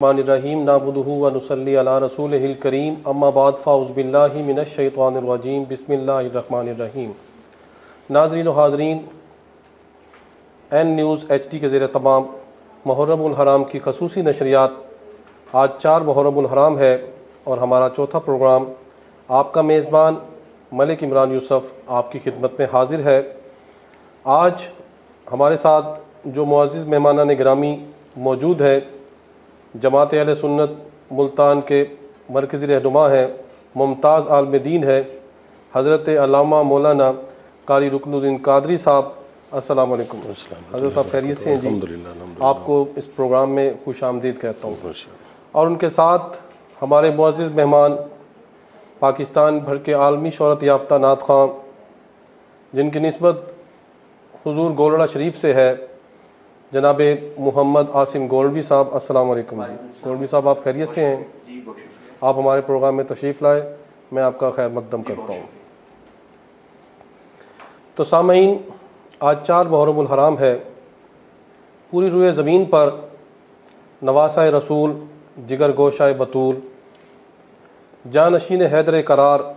रहीम नाबुदुहु व नुसल्ली अला रसूलिहिल करीम अम्मा बाद फ़ाउज़ बिल्लाहि मिनश शैतानिर रजीम बिस्मिल्लाहिर रहमानिर रहीम। नाज़रीन व हाज़रीन, एन न्यूज़ HD के ज़ेर तमाम मुहर्रमुल हराम की खसूसी नशरियात आज 4 मुहर्रमुल हराम है और हमारा चौथा प्रोग्राम आपका मेज़बान मलिक इमरान यूसुफ़ आपकी खिदमत में हाज़िर है। आज हमारे साथ जो मुअज़्ज़िज़ मेहमानान गिरामी मौजूद है, जमात अहले सुन्नत मुल्तान के मरकज़ी रहनुमा हैं, मुमताज़ आलिम दीन है, हज़रत अल्लामा मौलाना कारी रुकनुद्दीन कादरी साहब। अस्सलाम वालेकुम हज़रत, आप खैरियत से हैं जी? आपको इस प्रोग्राम में खुश आमदीद कहता हूँ। और उनके साथ हमारे मुअज़्ज़िज़ मेहमान पाकिस्तान भर के आलमी शोहरत याफ्ता नात ख़्वां, जिनकी निस्बत हुज़ूर गोलड़ा शरीफ से है, जनाब मोहम्मद आसिम गोल्डवी साहब। अस्सलाम वालेकुम जी। गोल्डवी साहब, आप खैरियत से हैं? आप हमारे प्रोग्राम में तशरीफ़ लाए, मैं आपका खैर मकदम करता हूँ। तो सामईन, आज 4 मुहर्रमुल हराम है। पूरी रुए ज़मीन पर नवासा रसूल, जिगर गोशा बतूल, जानशीन हैदर करार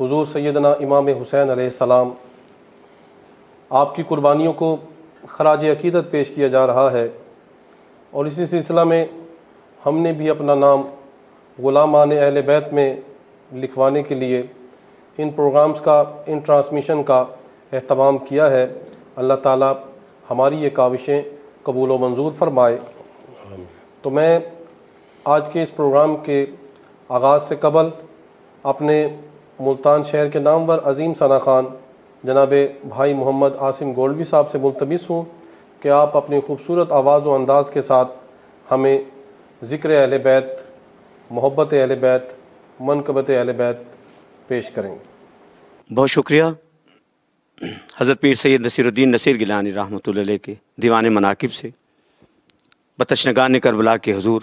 हुज़ूर सैयदना इमाम हुसैन अलैहिस्सलाम, आपकी कुर्बानियों को खराज अकीदत पेश किया जा रहा है। और इसी सिलसिला में हमने भी अपना नाम ग़ुलामान अहले बैत में लिखवाने के लिए इन प्रोग्राम्स का, इन ट्रांसमिशन का एहतमाम किया है। अल्लाह ताला हमारी ये काविशें कबूल व मंजूर फरमाए। तो मैं आज के इस प्रोग्राम के आगाज़ से कबल अपने मुल्तान शहर के नामवर अज़ीम सना खान जनाब भाई मोहम्मद आसिम गोल्डवी साहब से मुल्तमिस हूँ कि आप अपनी खूबसूरत आवाज़ व अंदाज़ के साथ हमें ज़िक्र अहले बैत, मोहब्बत अहले बैत, मनक़बत अहले बैत पेश करेंगे। बहुत शुक्रिया। हज़रत पीर सैयद नसीरुद्दीन नसीर गिलानी रहमतुल्लाह अलैह के दीवान मनाकिब से बतशनगान करबला के हुज़ूर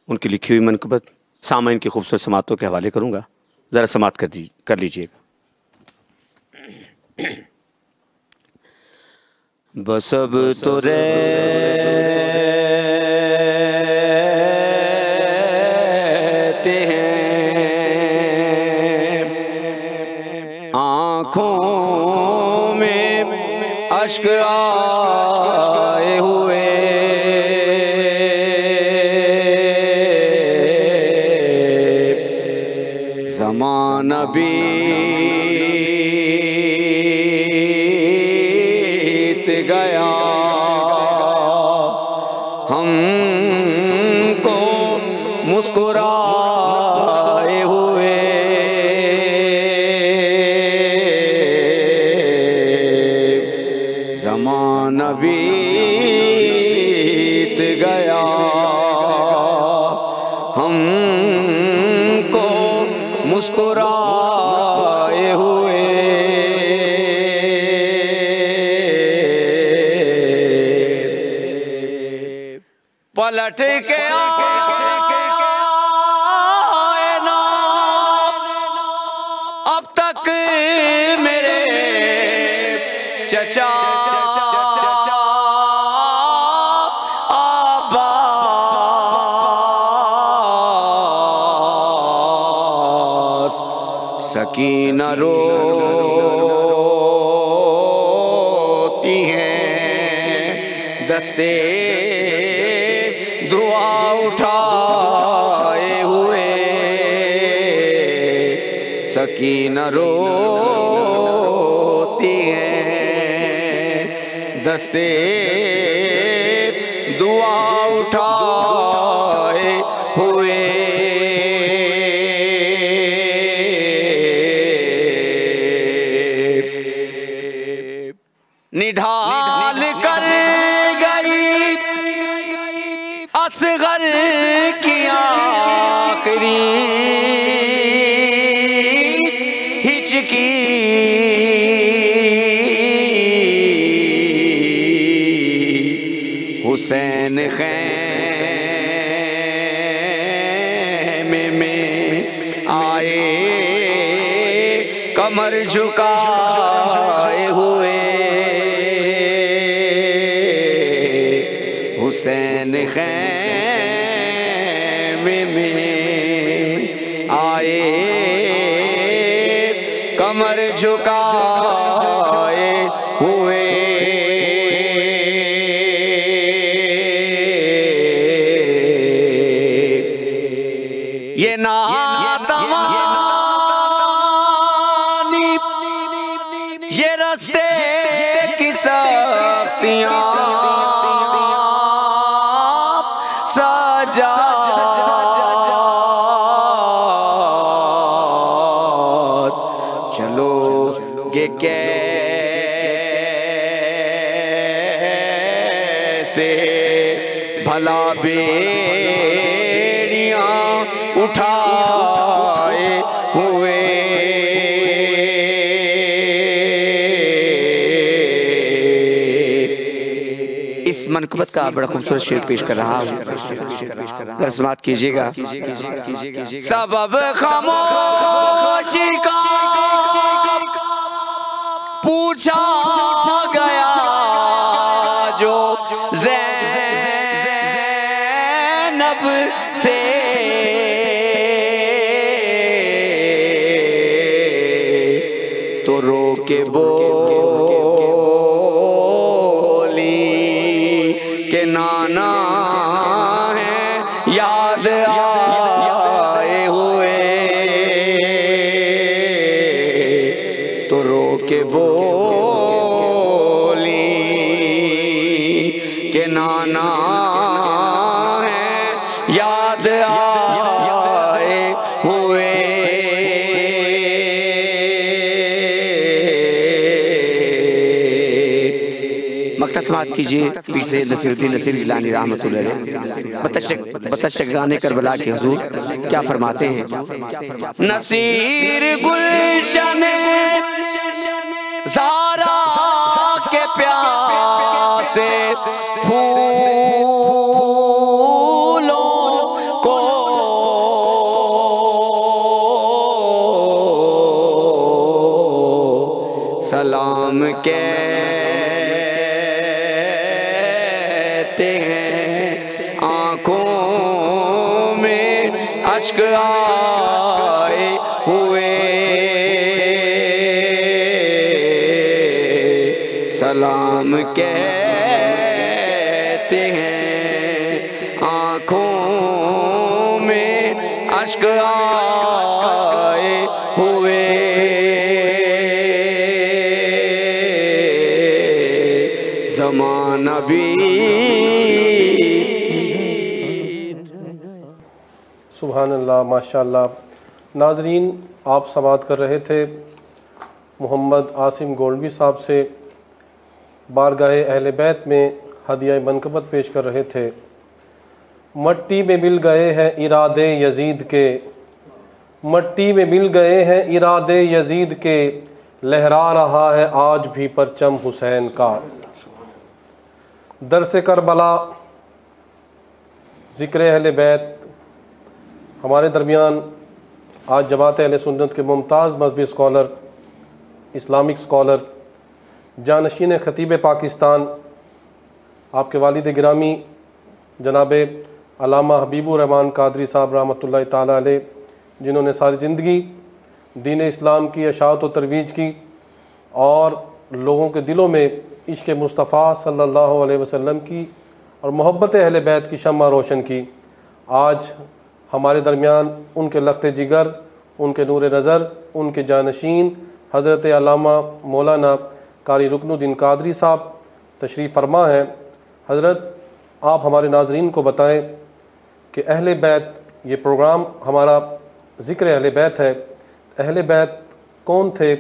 उनकी लिखी हुई मनक़बत सामईन की खूबसूरत समातों के हवाले करूँगा, ज़रा समात कर लीजिएगा। बस अब तो रहते हैं आँखों में अश्क आए हुए, ज़माना बीत गया, हमको मुस्कुराए हुए, ज़माना बीत गया, हमको मुस्कुराए हुए, पलट के आए ना अब तक मेरे चचा अब्बास, सकीना रोती हैं दस्ते दुआ उठाए हुए, सकीना रोती हैं दस्ते दुआ उठाए हुए, निढाल कर असगर की आखिरी हिचकी, हुसैन खैमे में आए कमर झुकाए हुए, हुसैन खैमे में आए, कमर झुकाए हुए। ये नातवानी ये रास्ते की सख्तियां सजा चलोगे कैसे भला बेड़ियां उठाए हुए। इस मनक़बत का बड़ा खूबसूरत शेर पेश कर रहा हूँ, जरा समाअत कीजिएगा। सबब खामोशी का पूछा गया जो ज़ैनब से, तो रो के बोली के नाना है याद आए हुए, तो रो के बोली के नाना है याद आए हुए। मकता समाअत कीजिए पीर सैयद नसीरुद्दीन नसीर गिलानी रहमतुल्लाह अलैह। बतशक गाने करबला के हुजूर क्या फरमाते हैं। नसीर गुलशन ज़ारा के प्यासे फूलों को सलाम कहते हैं, आँखों में अश्क आए हुए। सलाम कहते हैं, आँखों में अश्क आए हुए। ज़माना भी सुभान अल्लाह, माशाअल्लाह। नाजरीन, आप समाअत कर रहे थे मोहम्मद आसिम गोल्डवी साहब से, बारगाहे अहले बैत में हदिया मनक़बत पेश कर रहे थे। मट्टी में मिल गए हैं इरादे यजीद के, मट्टी में मिल गए हैं इरादे यजीद के, लहरा रहा है आज भी परचम हुसैन का। दरसे करबला, ज़िक्र अहले बैत। हमारे दरमियान आज जमात अहले सुन्नत के मुमताज़ मजहबी स्कॉलर, इस्लामिक स्कॉलर, जानशीन ख़तीब पाकिस्तान, आपके वालिद गिरामी जनाब अल्लामा हबीबुर रहमान कादरी साहब रहमतुल्लाह ताला अलैह, जिन्होंने सारी ज़िंदगी दीन इस्लाम की अशाअत व तरवीज की और लोगों के दिलों में इश्क़ मुस्तफ़ा सल्लल्लाहु अलैहि वसल्लम की और मोहब्बत अहले बैत की शम्मा रोशन की। आज हमारे दरमियान उनके लख्त जिगर, उनके नूर नज़र, उनके जानशीन हज़रत अल्लामा मौलाना कारी रुकनुद्दीन कादरी साहब तशरीफ़ फरमा हैं। हज़रत, आप हमारे नाज़रीन को बताएं कि अहले बैत, ये प्रोग्राम हमारा ज़िक्र अहले बैत है। अहले बैत कौन थे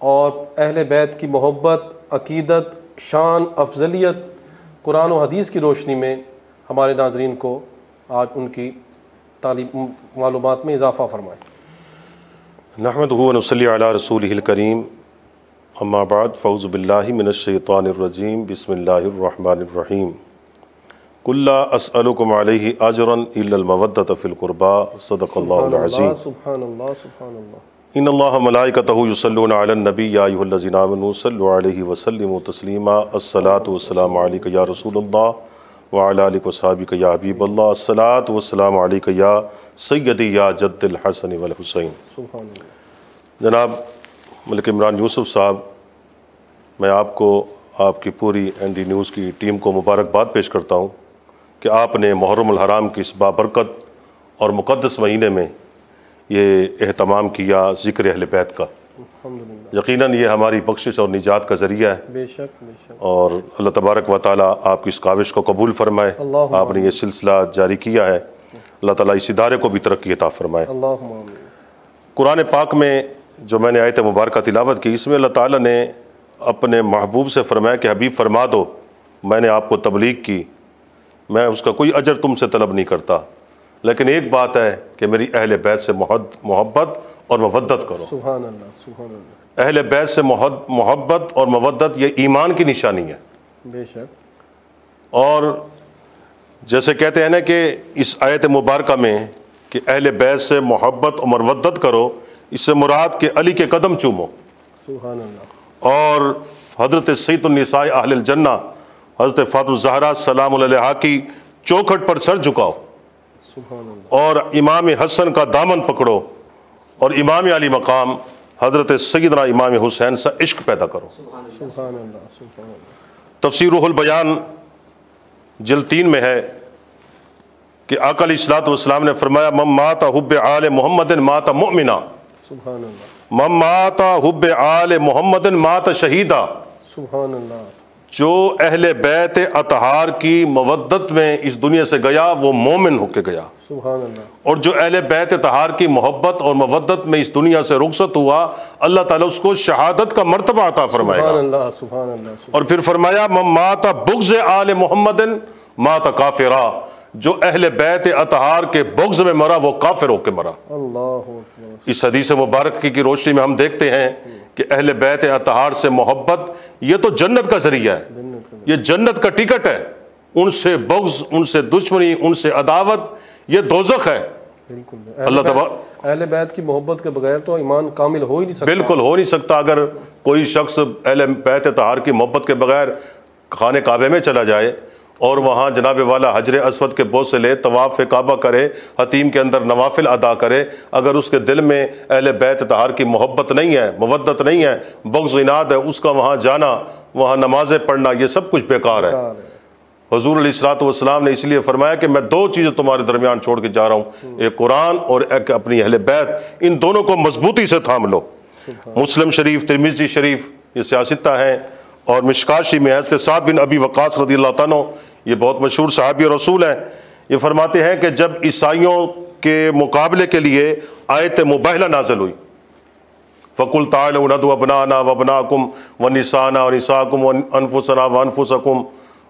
और अहले बैत की मोहब्बत, अक़ीदत, शान, अफजलियत कुरान व हदीस की रोशनी में हमारे नाज़रीन को आज उनकी तालीम मालूमात में इजाफ़ा फरमाएँ। नहमदुहु व नुसल्ली अला रसूलिहिल करीम, अम्मा बाद, फ़ऊज़ु बिल्लाहि मिनश शैतानिर रजीम, बिस्मिल्लाहिर रहमानिर रहीम। कुल्ला अस्अलुकुम अलैहि अजरन इल्लल मवद्दत फ़िल क़ुरबा, सदक़ल्लाहुल अज़ीम। सुब्हानल्लाह, सुब्हानल्लाह। इन्नल्लाह मलाइकतहु युसल्लूना अलन नबी या अय्युहल्लज़ीना आमनू सल्लु अलैहि व सल्लिमू तस्लीमा। अस्सलातु वस्सलामु अलैका या रसूलल्लाह व अला आलिका व अस्हाबिका या हबीबल्लाह, अस्सलातु वस्सलामु अलैका या सय्यदी या जद्दल हसन वल हुसैन। जनाब मलिक इमरान यूसुफ साहब, मैं आपको, आपकी पूरी ND न्यूज़ की टीम को मुबारकबाद पेश करता हूँ कि आपने मुहर्रमुल हराम की इस बाबरकत और मुक़द्दस महीने में ये एहतमाम किया ज़िक्र अहले बैत का। यकीनन ये हमारी बख्शिश और निजात का ज़रिया है। बेशक बेशक। और अल्लाह तबारक व ताला आपकी इस काविश को कबूल फरमाए। आपने ये सिलसिला जारी किया है, अल्लाह ताला इस इदारे को भी तरक्की अता फरमाए। कुरान पाक में जो मैंने आयत मुबारक तिलावत की, इसमें अल्लाह ताला ने अपने महबूब से फरमाया कि हबीब फरमा दो, मैंने आपको तबलीग की, मैं उसका कोई अजर तुमसे तलब नहीं करता, लेकिन एक बात है कि मेरी अहले बैत से मोहब्बत और मवद्दत करो। सुभान अल्लाह, सुभान अल्लाह। अहले बैत से मोहब्बत और मवद्दत ये ईमान की निशानी है। बेशक। और जैसे कहते हैं ना कि इस आयत मुबारक में कि अहले बैत से मोहब्बत और मवद्दत करो, इससे मुराद के अली के कदम चूमो। सुभान अल्लाह। और हज़रत सैयदुन निसाए अहलिल जन्ना हज़रत फातिमा ज़हरा सलाम अलैहा की चौखट पर सर झुकाओ। सुभान अल्लाह। और इमाम हसन का दामन पकड़ो और इमाम अली मकाम हज़रत सैयदना इमाम हुसैन से इश्क पैदा करो। सुभान अल्लाह, सुभान अल्लाह। तफसीर रूहुल बयान जिल्द 3 में है कि आका अलैहिस्सलातु वस्सलाम ने फरमाया, मम माता हुब्बे आले मुहम्मदिन माता मुमिना, सुभान अल्लाह। मम माता हुब्बे आले मुहम्मदिन माता शहीदा। सुभान अल्लाह। जो अहले बैत अतहार की मवद्दत में इस दुनिया से गया वो मोमिन होके गया। सुभान अल्लाह। और जो अहले बैत अतहार की मोहब्बत और मवद्दत में इस दुनिया से रुखसत हुआ, अल्लाह ताला उसको शहादत का मर्तबा अता फरमाएगा। सुभान अल्लाह, सुभान अल्लाह। और फिर फरमाया, मम माता बुग़्ज़ आले मुहम्मदिन माता काफिरा, जो अहले बैत अतहार के बुग़्ज़ में मरा वो काफिर होके मरा। अल्लाह। इस हदीस मुबारक की रोशनी में हम देखते हैं कि अहले बैत अतहार से मोहब्बत ये तो जन्नत का जरिया है, ये जन्नत का टिकट है। उनसे बुग़्ज़, उनसे दुश्मनी, उनसे अदावत ये दोज़ख है। बिल्कुल। अल्लाह तबार अहले बैत की मोहब्बत के बगैर तो ईमान कामिल हो ही नहीं सकता। बिल्कुल हो नहीं सकता। अगर कोई शख्स अहले बैत अतहार की मोहब्बत के बगैर खाने काबे में चला जाए और वहाँ जनाब वाला हजर अस्वद के बोझ से ले, तवाफ़ काबा करे, हतीम के अंदर नवाफिल अदा करे, अगर उसके दिल में अहले बैत अतहार की मोहब्बत नहीं है, मवद्दत नहीं है, बुग़्ज़ इनाद है, उसका वहाँ जाना, वहाँ नमाज़ें पढ़ना, ये सब कुछ बेकार है। हुज़ूर अलैहिस्सलातु वस्सलाम ने इसलिए फरमाया कि मैं 2 चीज़ें तुम्हारे दरमियान छोड़ के जा रहा हूँ, एक कुरान और एक अपनी अहले बैत। इन दोनों को मजबूती से थाम लो। मुस्लिम शरीफ, तिरमिज़ी शरीफ ये सियासता है। और मिशकाशी में हज़रत साद बिन अबी वक़ास रज़ियल्लाहु अन्हु, ये बहुत मशहूर सहाबी और रसूल हैं, ये फरमाते हैं कि जब ईसाइयों के मुकाबले के लिए आयत मुबाहला नाज़िल हुई, फ़कुल ताअलू नदउ अबनाना व अबनाकुम व निसाना व निसाकुम व अनफुसना व अनफुसकुम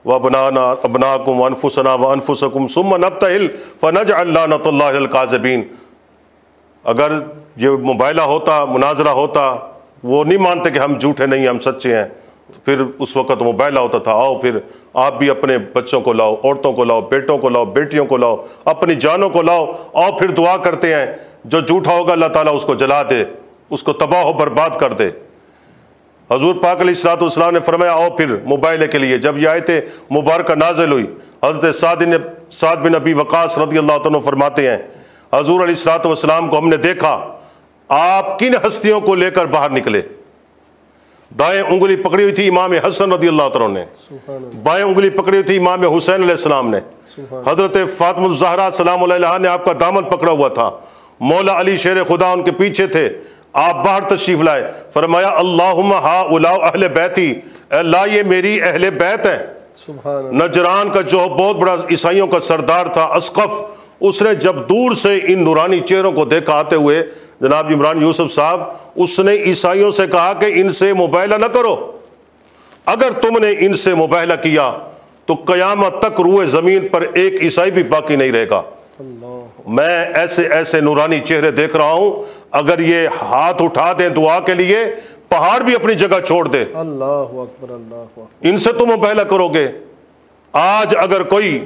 व अबनाना अबनाकुम व अनफुसना व अनफुसकुम सुम्मा नब्तहिल फनजअल लानतुल्लाहि अल काज़िबीन। अगर ये मुबाहला होता, मुनाजरा होता, वो नहीं मानते कि हम झूठे नहीं, हम सच्चे हैं, फिर उस वक़्त मुबाहला होता था, आओ फिर आप भी अपने बच्चों को लाओ, औरतों को लाओ, बेटों को लाओ, बेटियों को लाओ, अपनी जानों को लाओ, आओ फिर दुआ करते हैं, जो झूठा होगा अल्लाह ताला उसको जला दे, उसको तबाह बर्बाद कर दे। हजूर पाक अलैहिस्सलातु वस्सलाम ने फरमाया, आओ फिर मुबाहले के लिए। जब यह आयत मुबारक नाज़िल हुई, हज़रत साद बिन अबी वक़ास रज़ियल्लाहु अन्हु फरमाते हैं, हजूर अलैहिस्सलातु वस्सलाम को हमने देखा, आप किन हस्तियों को लेकर बाहर निकले। दाएं उंगली पकड़ी हुई थी इमाम हसन रज़ियल्लाहु अन्हु ने, बाएं उंगली पकड़ी हुई थी इमाम हुसैन अलैहिस्सलाम ने, हजरत फातिमा ज़हरा सलाम अलैहा ने आपका दामन पकड़ा हुआ था, मौला अली शेर खुदा उनके पीछे थे, आप बाहर तशरीफ लाए, फरमाया अल्लाहुम्मा हाउला अहले बैती, अल्लाह ये मेरी अहले बैत है। नजरान का जो बहुत बड़ा ईसाइयों का सरदार था अस्कफ, उसने जब दूर से इन नूरानी चेहरों को देखा आते हुए, जनाब इमरान यूसुफ साहब, उसने ईसाइयों से कहा कि इनसे मुबाहला न करो, अगर तुमने इनसे मुबाहला किया तो कयामत तक रूए जमीन पर एक ईसाई भी बाकी नहीं रहेगा। मैं ऐसे ऐसे नूरानी चेहरे देख रहा हूं, अगर ये हाथ उठा दें दुआ के लिए, पहाड़ भी अपनी जगह छोड़ दे। अल्लाहु अकबर, अल्लाहु अकबर। इनसे तुम मुबाहला करोगे। आज अगर कोई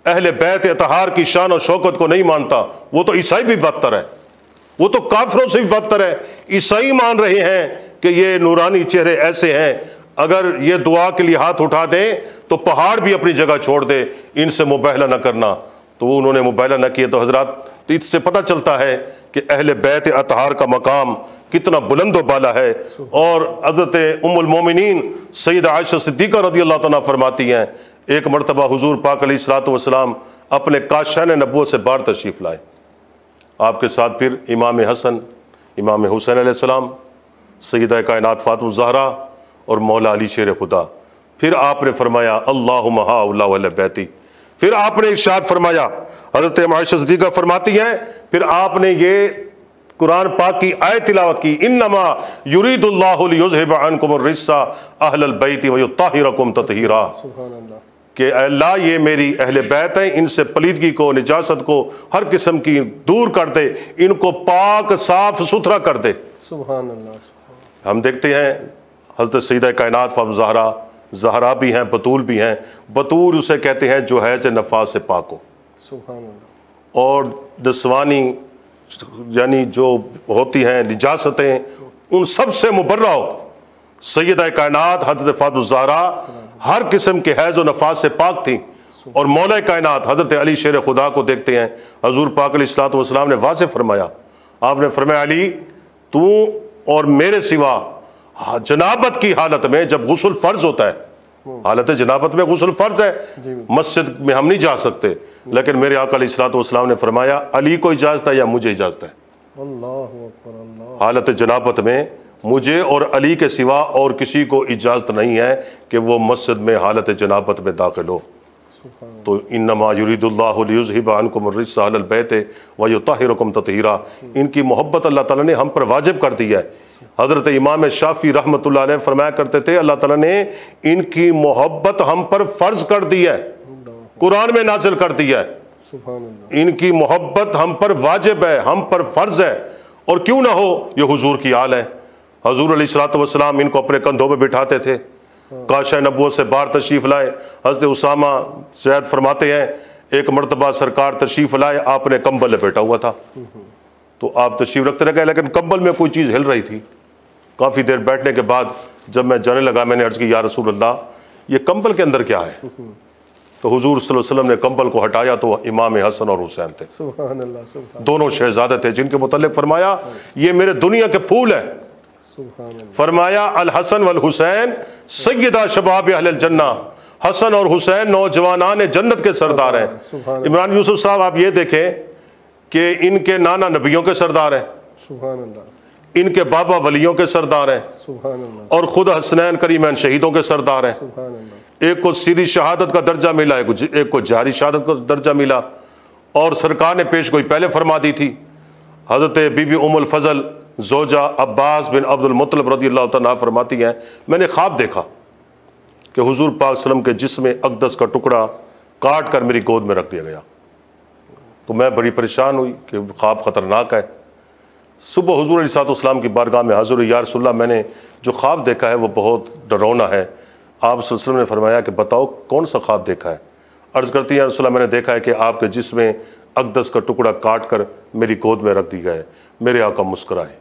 अहले बैत अतहार की शान और शौकत को नहीं मानता, वो तो ईसाई भी बदतर है, वो तो काफिरों से भी बदतर है। ईसाई मान रहे हैं कि ये नूरानी चेहरे ऐसे हैं, अगर ये दुआ के लिए हाथ उठा दें तो तो पहाड़ भी अपनी जगह छोड़ दे, इनसे मुबाहला न करना। तो उन्होंने मुबाहला न किया। तो हजरात, तो इससे पता चलता है कि अहले बैत अतहार का मकाम कितना बुलंद बाला है। और हज़रत उम्मुल मोमिनीन सैयदा आयशा सिद्दीक़ा रज़ियल्लाहु तआला फरमाती हैं, एक मरतबा हुजूर पाक अलैहिस्सलातु वस्सलाम अपने काशान नबुव्वत से बाहर तशरीफ़ लाए। आपके साथ फिर इमाम हसन, इमाम हुसैन अलैहिस्सलाम, सैयदा कायनात फातिमा ज़हरा और मौला अली शेर खुदा। फिर आपने फरमाया अल्लाहुम्मा हाउला वला बैती। फिर आपने इरशाद फरमाया, हज़रत आयशा सिद्दीक़ा फरमाती हैं, फिर आपने ये कुरान पाक की आयत तिलावत की, इन्नमा युरीदुल्लाहु लियुज़हिबा अन्कुम अर्रिज्सा अहलल बैति व युत्ताहिरकुम तत्हीरा, कि अल्लाह ये मेरी अहले बैत है, इनसे पलीदगी को, निजासत को, हर किस्म की दूर कर दे, इनको पाक साफ सुथरा कर दे। सुभान अल्लाह। हम देखते हैं हज़रत सैयदा कायनात फातिमा ज़हरा, ज़हरा भी हैं, बतूल भी हैं। बतूल उसे कहते हैं जो है नफास से पाक हो। सुभान अल्लाह। और दसवानी यानी जो होती हैं निजासतें, उन सब से मुबर्रा हो। सैयदा कायनात हज़रत फातिमा ज़हरा हर किस्म के हैज़ व नफास से पाक थी। और मौला कायनात हज़रत अली शेर खुदा को देखते हैं, हजूर पाक अलैहिस्सलातु वस्सलाम ने वाज़ेह फरमाया, आपने फरमाया अली तू और मेरे सिवा जनाबत की हालत में, जब गुस्ल फर्ज होता है, हालत जनाबत में गुस्ल फर्ज है, मस्जिद में हम नहीं जा सकते, लेकिन मेरे आका अलैहिस्सलातु वस्सलाम ने फरमाया अली को इजाज़त है या मुझे इजाज़त है। अल्लाहु अकबर। अल्लाह। हालत जनाबत में मुझे और अली के सिवा और किसी को इजाज़त नहीं है कि वो मस्जिद में हालत जनाबत में दाखिल हो। तो इन्नमा युरीदुल्लाहु लियुज़हिबा अन्कुम अर्रिज्सा अहलल बैति व युत्ताहिरकुम तत्हीरा, इनकी मोहब्बत अल्लाह ताला ने हम पर वाजिब कर दी है। हज़रत इमाम शाफ़ी रहमतुल्लाह अलैह फरमाया करते थे, अल्लाह ताला ने इनकी मोहब्बत हम पर फ़र्ज कर दी है, कुरान में नाज़िल कर दी है। इनकी मोहब्बत हम पर वाजिब है, हम पर फ़र्ज है। और क्यों ना हो, ये हुजूर की आल है। हजूर अलैहिस्सलातु वस्सलाम इनको अपने कंधों पे बिठाते थे, काशा नबुव्वत से बाहर तशरीफ़ लाए। हज़रत उसामा ज़ैद फरमाते हैं, एक मरतबा सरकार तशरीफ़ लाए, आपने कंबल लपेटा हुआ था, तो आप तशरीफ़ रखते रह गए, लेकिन कंबल में कोई चीज़ हिल रही थी। काफ़ी देर बैठने के बाद जब मैं जाने लगा, मैंने अर्ज़ की या रसूल अल्लाह, ये कंबल के अंदर क्या है? तो हुजूर सल्लल्लाहु अलैहि वसल्लम ने कंबल को हटाया तो इमाम हसन और हुसैन थे। सुभान अल्लाह। सुभान। दोनों शहजादे थे, जिनके मुतल्लिक़ फरमाया ये मेरे दुनिया के फूल है। फरमाया अल हसन वल हुसैन सय्यदा शबाब अहलिल जन्ना, हसन और हुसैन नौजवानान जन्नत के सरदार हैं। इमरान यूसुफ साहब आप ये देखें कि इनके नाना नबियों के सरदार हैं, सुभान अल्लाह, इनके बाबा वलियों के सरदार हैं, सुभान अल्लाह, और खुद हसनैन करीमैन शहीदों के सरदार हैं। सुभान अल्लाह। एक को सीरी शहादत का दर्जा मिला, एक को जारी शहादत का दर्जा मिला। और सरकार ने पेश गोई पहले फरमा दी थी। हज़रत बीबी उम्मुल फजल जोजा अब्बास बिन अब्दुल मुत्तलिब रज़ियल्लाहु तआला फरमाती हैं, मैंने ख्वाब देखा कि हुजूर पाक सल्लम के जिस्म अक़दस का टुकड़ा काट कर मेरी गोद में रख दिया गया। तो मैं बड़ी परेशान हुई कि ख्वाब ख़तरनाक है। सुबह हुजूर अलैहिस्सलाम की बारगाह में हाज़िर हुई, या रसूल अल्लाह मैंने जो ख्वाब देखा है वो बहुत डरावना है। आप सल्लल्लाहु अलैहि वसल्लम ने फरमाया कि बताओ कौन सा ख्वाब देखा है? अर्ज़ करती है या रसूल अल्लाह मैंने देखा है कि आपके जिस्म अक़दस का टुकड़ा काट कर मेरी गोद में रख दिया गया है। मेरे आका मुस्कुराए,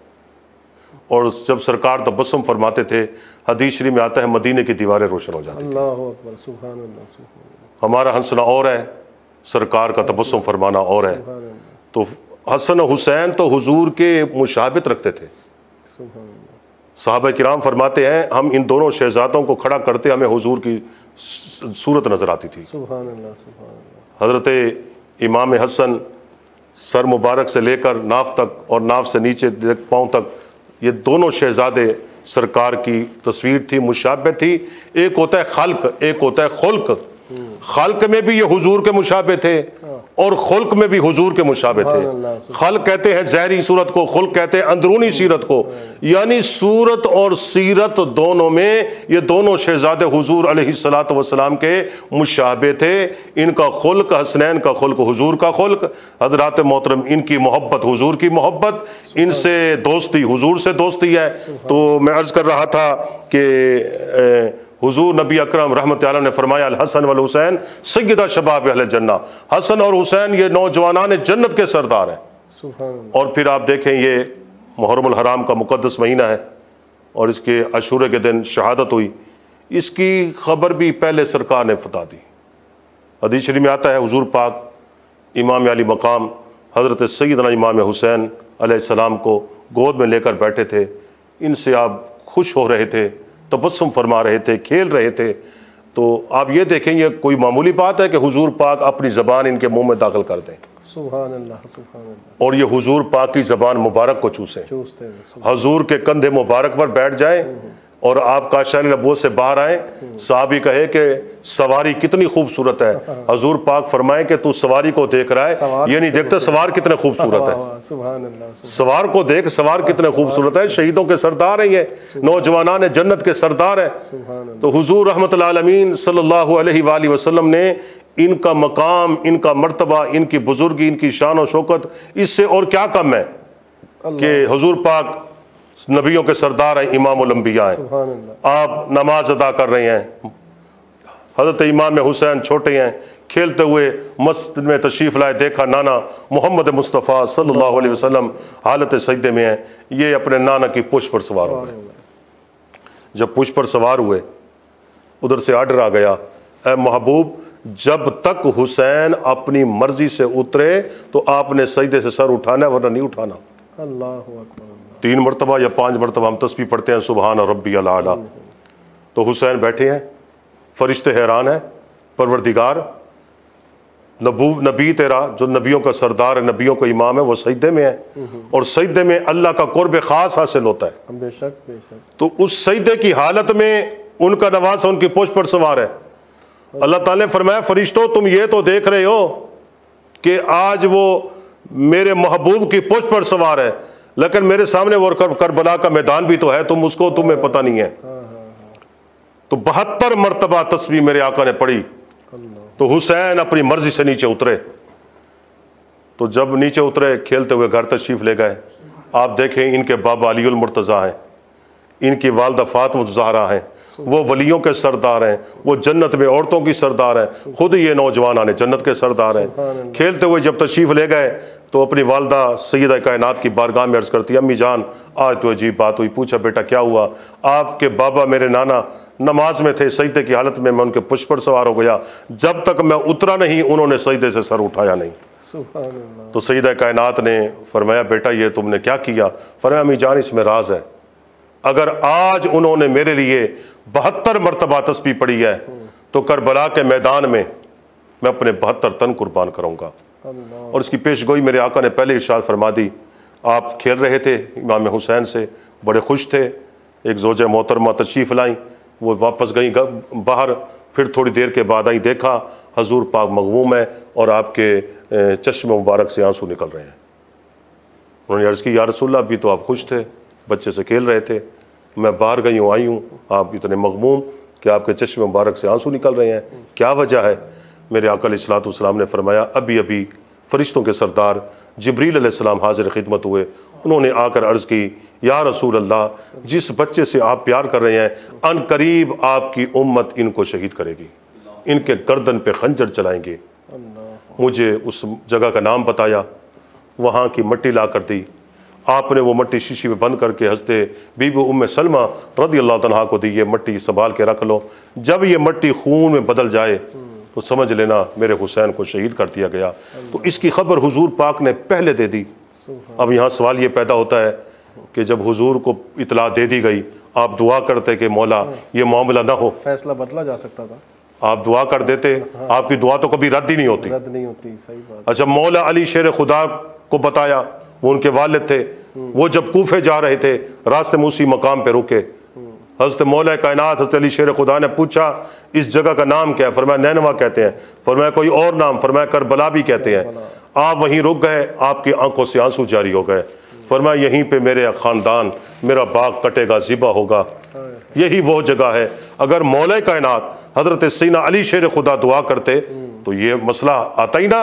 और जब सरकार तबस्सुम फरमाते थे, हदीस शरीफ में आता है मदीने की दीवारें रोशन हो जाती। अल्लाहु अकबर। सुभान अल्लाह। सुभान हमारा हंसना और है, सरकार का तबस्सुम फरमाना और है। अल्लाह। तो हसन और हुसैन तो हुजूर के मुशाबित रखते थे। सुभान अल्लाह। साहबा किराम फरमाते हैं, हम इन दोनों शहजादों को खड़ा करते हमें हुजूर की सूरत नजर आती थी। सुभान अल्लाह। सुभान अल्लाह। हज़रत इमाम हसन सर मुबारक से लेकर नाफ तक और नाफ से नीचे पाँव तक, ये दोनों शहजादे सरकार की तस्वीर थी, मुशाबे थी। एक होता है खल्क, एक होता है खुल्क। खल्क में भी ये हुजूर के मुशाबे थे और खुल्क में भी हुजूर के मुशाबे थे। खल्क कहते हैं ज़ाहिरी सूरत को, खुल्क कहते हैं अंदरूनी सीरत को। यानी सूरत और सीरत दोनों में ये दोनों शहजादे हुजूर अलैहिस्सलातु वस्सलाम के मुशाबे थे। इनका खुल्क हसनैन का खुल्क हुजूर का खुल्क। हज़रात मोहतरम, इनकी मोहब्बत हुजूर की मोहब्बत, इनसे दोस्ती हुजूर से दोस्ती है। तो मैं अर्ज़ कर रहा था कि हुजूर नबी अकरम रहमत आलम ने फरमाया अल हसन वल हुसैन सय्यदा शबाब अहल जन्ना, हसन और हुसैन ये नौजवानान जन्नत के सरदार हैं। और फिर आप देखें, ये मुहर्रमुल हराम का मुक़द्दस महीना है और इसके अशूरे के दिन शहादत हुई। इसकी खबर भी पहले सरकार ने फता दी। हदीस शरीफ में आता है हुजूर पाक इमाम अली मकाम हज़रत सैयदना इमाम हुसैन अलैहिस्सलाम को गोद में लेकर बैठे थे, इनसे आप खुश हो रहे थे, तबस्सुम फरमा रहे थे, खेल रहे थे। तो आप ये देखें, ये कोई मामूली बात है कि हुजूर पाक अपनी ज़बान इनके मुंह में दाखिल कर दें, सुभान अल्लाह, सुभान अल्लाह, और ये हुजूर पाक की ज़बान मुबारक को चूसें, चूसते हैं, हुजूर के कंधे मुबारक पर बैठ जाए और आप काशानी लबों से बाहर आए। साहबी कहे कि सवारी कितनी खूबसूरत है, हुजूर पाक फरमाए कि तू सवारी को देख रहा है, ये नहीं देखता सवार कितने खूबसूरत है। सुभान अल्लाह, सवार को देख, सवार कितने खूबसूरत है, शहीदों के सरदार हैं ये, नौजवानान जन्नत के सरदार हैं। तो हुजूर रहमतुल्लाह अलमीन सल्लल्लाहु अलैहि वसल्लम ने इनका मकाम, इनका मर्तबा, इनकी बुजुर्गी, इनकी शान और शौकत, इससे और क्या कम है कि हुजूर पाक नबियों के सरदार हैं, इमामुल अंबिया हैं। आप नमाज अदा कर रहे हैं, हज़रत इमाम हुसैन छोटे हैं, खेलते हुए मस्जिद में तशरीफ़ लाए, देखा नाना मोहम्मद मुस्तफ़ा सल्लल्लाहु अलैहि वसल्लम हालत सजदे में हैं, ये अपने नाना की पुष्प पर सवार हो गए। जब पुष्प पर सवार हुए, उधर से आर्डर आ गया, ऐ महबूब, जब तक हुसैन अपनी मर्जी से उतरे तो आपने सजदे से सर उठाना है, वरना नहीं उठाना। अल्लाहु अकबर। 3 मरतबा या 5 मरतबा हम तस्बीह पढ़ते हैं, सुबहान रब्बी अल आला। तो हुसैन बैठे हैं, फरिश्ते हैरान हैं, परवरदिगार नबी तेरा जो नबियों का सरदार है, नबियों का इमाम है, वो सजदे में है, और सजदे में अल्लाह का कुर्ब खास हासिल होता है। बेशक बेशक। तो उस सजदे की हालत में उनका नवासा उनकी पुष्प पर सवार है। अल्लाह ताला ने फरमाया, फरिश्तों तुम ये तो देख रहे हो कि आज वो मेरे महबूब की पुष्प पर सवार है, लेकिन मेरे सामने वो करबला का मैदान भी तो है, तुम्हें पता नहीं है। तो 72 मरतबा तस्बीह मेरे आका ने पढ़ी। तो हुसैन अपनी मर्जी से नीचे उतरे। तो जब नीचे उतरे, खेलते हुए घर तशरीफ ले गए। आप देखें, इनके बाबा अलीउल मुर्तज़ा हैं, इनकी वालदा फातिमा ज़हरा हैं, वो वलियों के सरदार हैं, वो जन्नत में औरतों की सरदार हैं, खुद ये नौजवान आने जन्नत के सरदार हैं। खेलते हुए जब तशरीफ़ ले गए तो अपनी वालदा सैयदा कायनात की बारगाह में अर्ज़ करती, अम्मी जान आज तो अजीब बात हुई। पूछा, बेटा क्या हुआ? आपके बाबा मेरे नाना नमाज में थे, सजदे की हालत में मैं उनके पुष्प पर सवार हो गया, जब तक मैं उतरा नहीं उन्होंने सजदे से सर उठाया नहीं। तो सैयदा कायनात ने फरमाया, बेटा ये तुमने क्या किया? फरमाया, अम्मी जान इसमें राज है, अगर आज उन्होंने मेरे लिए 72 मरतबा तस्बीह पढ़ी है तो करबला के मैदान में मैं अपने 72 तन कुर्बान करूंगा। और इसकी पेशगोई मेरे आका ने पहले इरशाद फरमा दी। आप खेल रहे थे इमाम हुसैन से, बड़े खुश थे, एक ज़ौजा मोहतरमा तशरीफ़ लाई, वो वापस गई बाहर, फिर थोड़ी देर के बाद आई, देखा हजूर पाक मगमूम है और आपके चश्मे मुबारक से आंसू निकल रहे हैं। उन्होंने अर्ज़ की, या रसूलल्लाह अभी तो आप खुश थे, बच्चे से खेल रहे थे, मैं बाहर गई हूँ, आई हूँ, आप इतने मगमूम कि आपके चश्मे मुबारक से आंसू निकल रहे हैं, क्या वजह है? मेरे आका अलैहिस्सलातु वस्सलाम ने फरमाया, अभी अभी फरिश्तों के सरदार जिब्रील अलैहिस्सलाम हाजिर खिदमत हुए, उन्होंने आकर अर्ज़ की, या रसूल अल्लाह, जिस बच्चे से आप प्यार कर रहे हैं अन करीब आपकी उम्मत इनको शहीद करेगी, इनके गर्दन पे खंजर चलाएंगे। मुझे उस जगह का नाम बताया, वहाँ की मिट्टी ला कर दी, आपने वो मिट्टी शीशी में बंद करके हंसते बीबी उम्मे सलमा रज़ी अल्लाह तन्हा को दी, ये मिट्टी संभाल के रख लो, जब ये मिट्टी खून में बदल जाए तो समझ लेना मेरे हुसैन को शहीद कर दिया गया। तो इसकी खबर हुजूर पाक ने पहले दे दी। अब यहाँ सवाल ये पैदा होता है कि जब हुजूर को इतला दे दी गई, आप दुआ करते कि मौला ये मामला ना हो, फैसला बदला जा सकता था, आप दुआ कर देते, आपकी दुआ तो कभी रद्द ही नहीं होती। रद्द नहीं होती, सही बात। अच्छा, मौला अली शेर खुदा को बताया, वो उनके वालिद थे, वो जब कूफे जा रहे थे रास्ते में उसी मकाम पे रुके, हज़रत मौला कायनात हज़रत अली शेर खुदा ने पूछा, इस जगह का नाम क्या है? फरमाया नैनवा कहते हैं। फरमाया कोई और नाम? फरमाया करबला भी कहते हैं। आप वहीं रुक गए, आपकी आंखों से आंसू जारी हो गए। फरमाया यहीं पे मेरे ख़ानदान, मेरा बाग कटेगा, ज़िबा होगा, यही वो जगह है। अगर मौला कायनात हज़रत सैयदना अली शेर खुदा दुआ करते तो ये मसला आता ही ना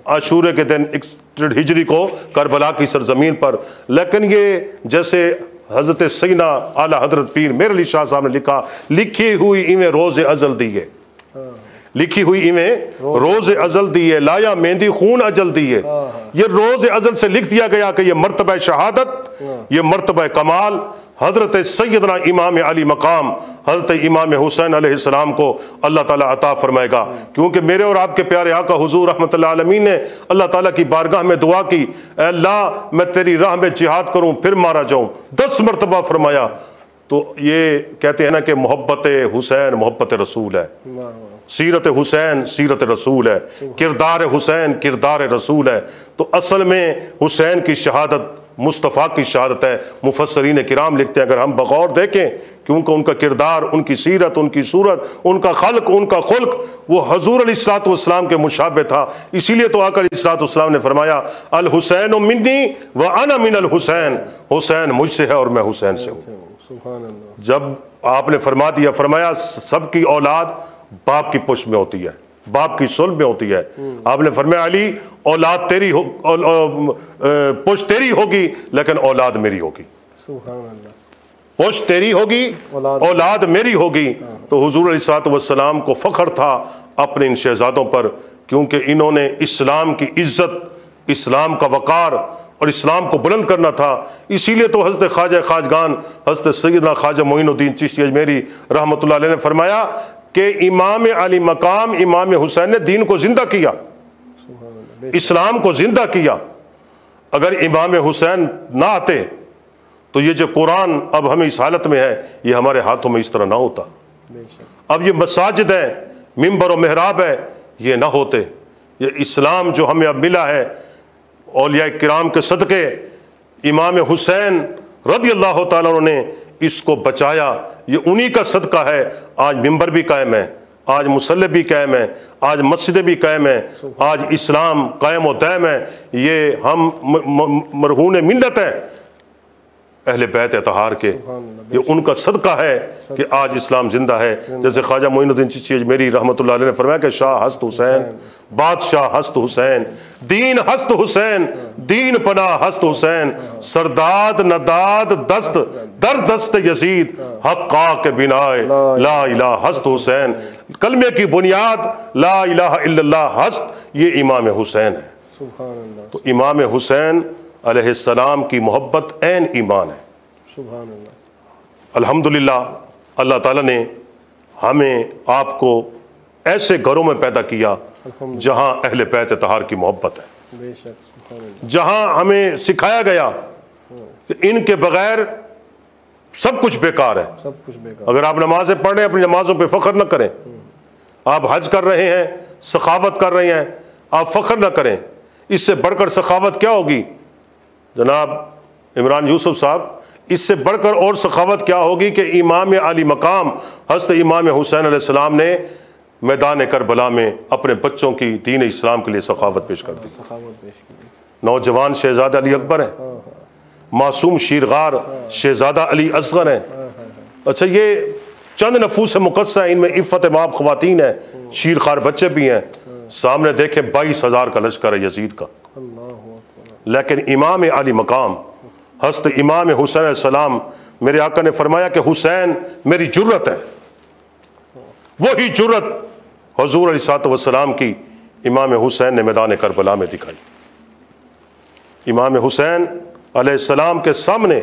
आशूरे के दिन 61 हिजरी को करबला की सरजमीन पर। लेकिन ये जैसे हज़रत सैयदना आला हज़रत पीर मेरे अली शाह साहब ने लिखा, लिखी हुई इवें रोज़ अज़ल दिए, लिखी हुई इवें रोज़ अज़ल दिए, लाया मेहंदी खून अजल दिए। ये रोज़ अज़ल से लिख दिया गया कि ये मर्तबा शहादत, ये मर्तबा कमाल हज़रत सैयदना इमाम अली मकाम हज़रत इमाम हुसैन अलैहिस्सलाम को अल्लाह ताला अता फरमाएगा। क्योंकि मेरे और आपके प्यारे आका हुजूर रहमतुल्लाह अलमीन ने अल्लाह ताला की बारगाह में दुआ की, अल्लाह मैं तेरी राह में जिहाद करूं फिर मारा जाऊं, 10 मरतबा फरमाया। तो ये कहते हैं ना कि मोहब्बत हुसैन मोहब्बत रसूल है, सीरत हुसैन सीरत रसूल है, किरदार हुसैन किरदार रसूल है। तो असल में हुसैन की शहादत मुस्तफ़ा की शहादत है। मुफस्सरीन किराम लिखते हैं, अगर हम बगौर देखें, क्योंकि उनका किरदार, उनकी सीरत, उनकी सूरत, उनका खल्क, उनका खुल्क वो हजूर अलैहिस्सलातु वस्सलाम के मुशाबे था। इसीलिए तो आका अलैहिस्सलातु वस्सलाम ने फरमाया अल हुसैन मिन्नी व अना मिनल हुसैन, हुसैन मुझसे है और मैं हुसैन से हूँ। जब आपने फरमा दिया, फरमाया सबकी औलाद बाप की पुष्ट में होती है, बाप की सुल्ब में होती है। आपने फरमाया अली औलाद तेरी हो, पुष्ट तेरी होगी लेकिन औलाद मेरी होगी, पुष्ट तेरी होगी औलाद मेरी होगी। तो हुजूर अलैहिस्सलातु वस्सलाम को फख्र था अपने इन शहजादों पर, क्योंकि इन्होंने इस्लाम की इज्जत, इस्लाम का वकार और इस्लाम को बुलंद करना था। इसीलिए तो हज़रत ख्वाजा खाजगान हज़रत सैयदना ख्वाजा मोइनुद्दीन चिश्ती अजमेरी रहमतुल्लाह अलैह ने फरमाया कि इमाम अली मकाम इमाम हुसैन ने दीन को जिंदा किया, इस्लाम को जिंदा किया। अगर इमाम हुसैन ना आते तो ये जो कुरान अब हमें इस हालत में है, ये हमारे हाथों में इस तरह ना होता। अब ये मसाजिद है, मिंबर और मेहराब है, ये ना होते। ये इस्लाम जो हमें अब मिला है औलिया किराम के सदके, इमाम हुसैन रज़ी अल्लाह तआला अन्हु ने इसको बचाया, ये उन्हीं का सदका है। आज मिंबर भी कायम है, आज मुसल्ले भी कायम है, आज मस्जिदें भी कायम है, आज इस्लाम कायम व दायम है। ये हम मरहून मिन्नत है अहले बैत अतहार के, ये उनका सदका है कि आज इस्लाम जिंदा है। जैसे ख्वाजा मोइनुद्दीन चिश्ती अजमेरी रहमतुल्लाह अलैह ने फरमाया कि शाह हस्त हुसैन, बादशाह हस्त हुसैन, दीन हस्त हुसैन, दीन पना हस्त हुसैन, सरदाद नदाद दस्त दर दस्त यजीद, हक्का के बिनाए ला इलाहा हस्त हुसैन, कलमे की बुनियाद ला इलाहा इल्लल्लाह हस्त, ये इमाम हुसैन है। तो इमाम हुसैन अलैहिस्सलाम की मोहब्बत ऐन ईमान है। सुभान अल्लाह। अल्हम्दुलिल्लाह अल्लाह ताला ने हमें आपको ऐसे घरों में पैदा किया जहां अहले बैत तहार की मोहब्बत है, जहां हमें सिखाया गया कि इनके बगैर सब कुछ बेकार है, सब कुछ बेकार। अगर आप नमाजें पढ़ रहे हैं, अपनी नमाजों पे फख्र न करें। आप हज कर रहे हैं, सखावत कर रहे हैं, आप फख्र न करें। इससे बढ़कर सखावत क्या होगी जनाब इमरान यूसुफ साहब? इससे बढ़कर और सखावत क्या होगी कि इमाम अली मकाम हज़रत इमाम हुसैन अलैहिस्सलाम ने मैदान करबला में अपने बच्चों की दीन इस्लाम के लिए सखावत पेश कर दी। नौजवान शहजादा अली अकबर है, मासूम शीरगार शहजादा अली असगर है। अच्छा, ये चंद नफूस मुकस्सा है, इनमें इफ़्फ़त माब ख़वातीन है, शीरखार बच्चे भी हैं। सामने देखे 22,000 का लश्कर है यजीद का। लेकिन इमाम अली मकाम हज़रत इमाम हुसैन अलैहिस्सलाम, मेरे आका ने फरमाया कि हुसैन मेरी जुर्रत है। वही जुर्रत हुजूर अलैहिस्सलातु वस्सलाम की इमाम हुसैन ने मैदान करबला में दिखाई। इमाम हुसैन अलैहिस्सलाम के सामने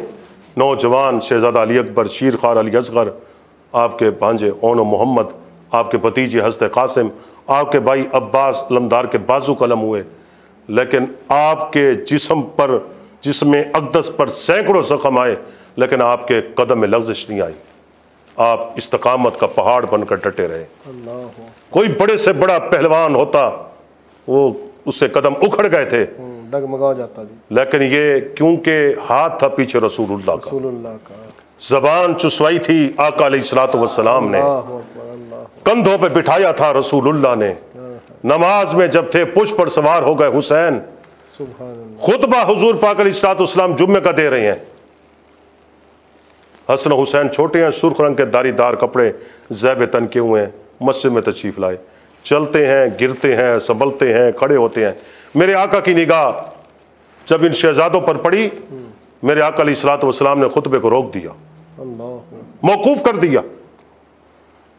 नौजवान शहजादा अली अकबर, शीरखार अली असगर, आपके भांजे ओनो मोहम्मद, आपके भतीजे हज़रत कासिम, आपके भाई अब्बास लमदार के बाजू कलम हुए। लेकिन आपके जिस्म पर, जिसमें अक़दस पर सैकड़ों ज़ख्म आए, लेकिन आपके कदम में लग़ज़िश नहीं आई। आप इस्तकामत का पहाड़ बनकर डटे रहे। कोई बड़े से बड़ा पहलवान होता, वो उससे कदम उखड़ गए थे, डगमगा जाता जी। लेकिन ये क्योंकि हाथ था पीछे रसूलुल्लाह का, ज़बान चुसवाई थी आका अलैहिस्सलातु वस्सलाम ने, कंधों पे बिठाया था रसूलुल्लाह ने। नमाज में जब थे पुष्प पर सवार हो गए हुसैन, खुतबा हुजूर पाक अलैहिस्सलातु वस्सलाम जुम्मे का दे रहे हैं। हसन हुसैन छोटे हैं, सुर्ख रंग के दारीदार कपड़े ज़ैब तन के हुए हैं, मस्जिद में तशरीफ लाए। चलते हैं, गिरते हैं, संभलते हैं, खड़े होते हैं। मेरे आका की निगाह जब इन शहजादों पर पड़ी, मेरे आका अलैहिस्सलातु वस्सलाम ने खुतबे को रोक दिया, मौकूफ कर दिया।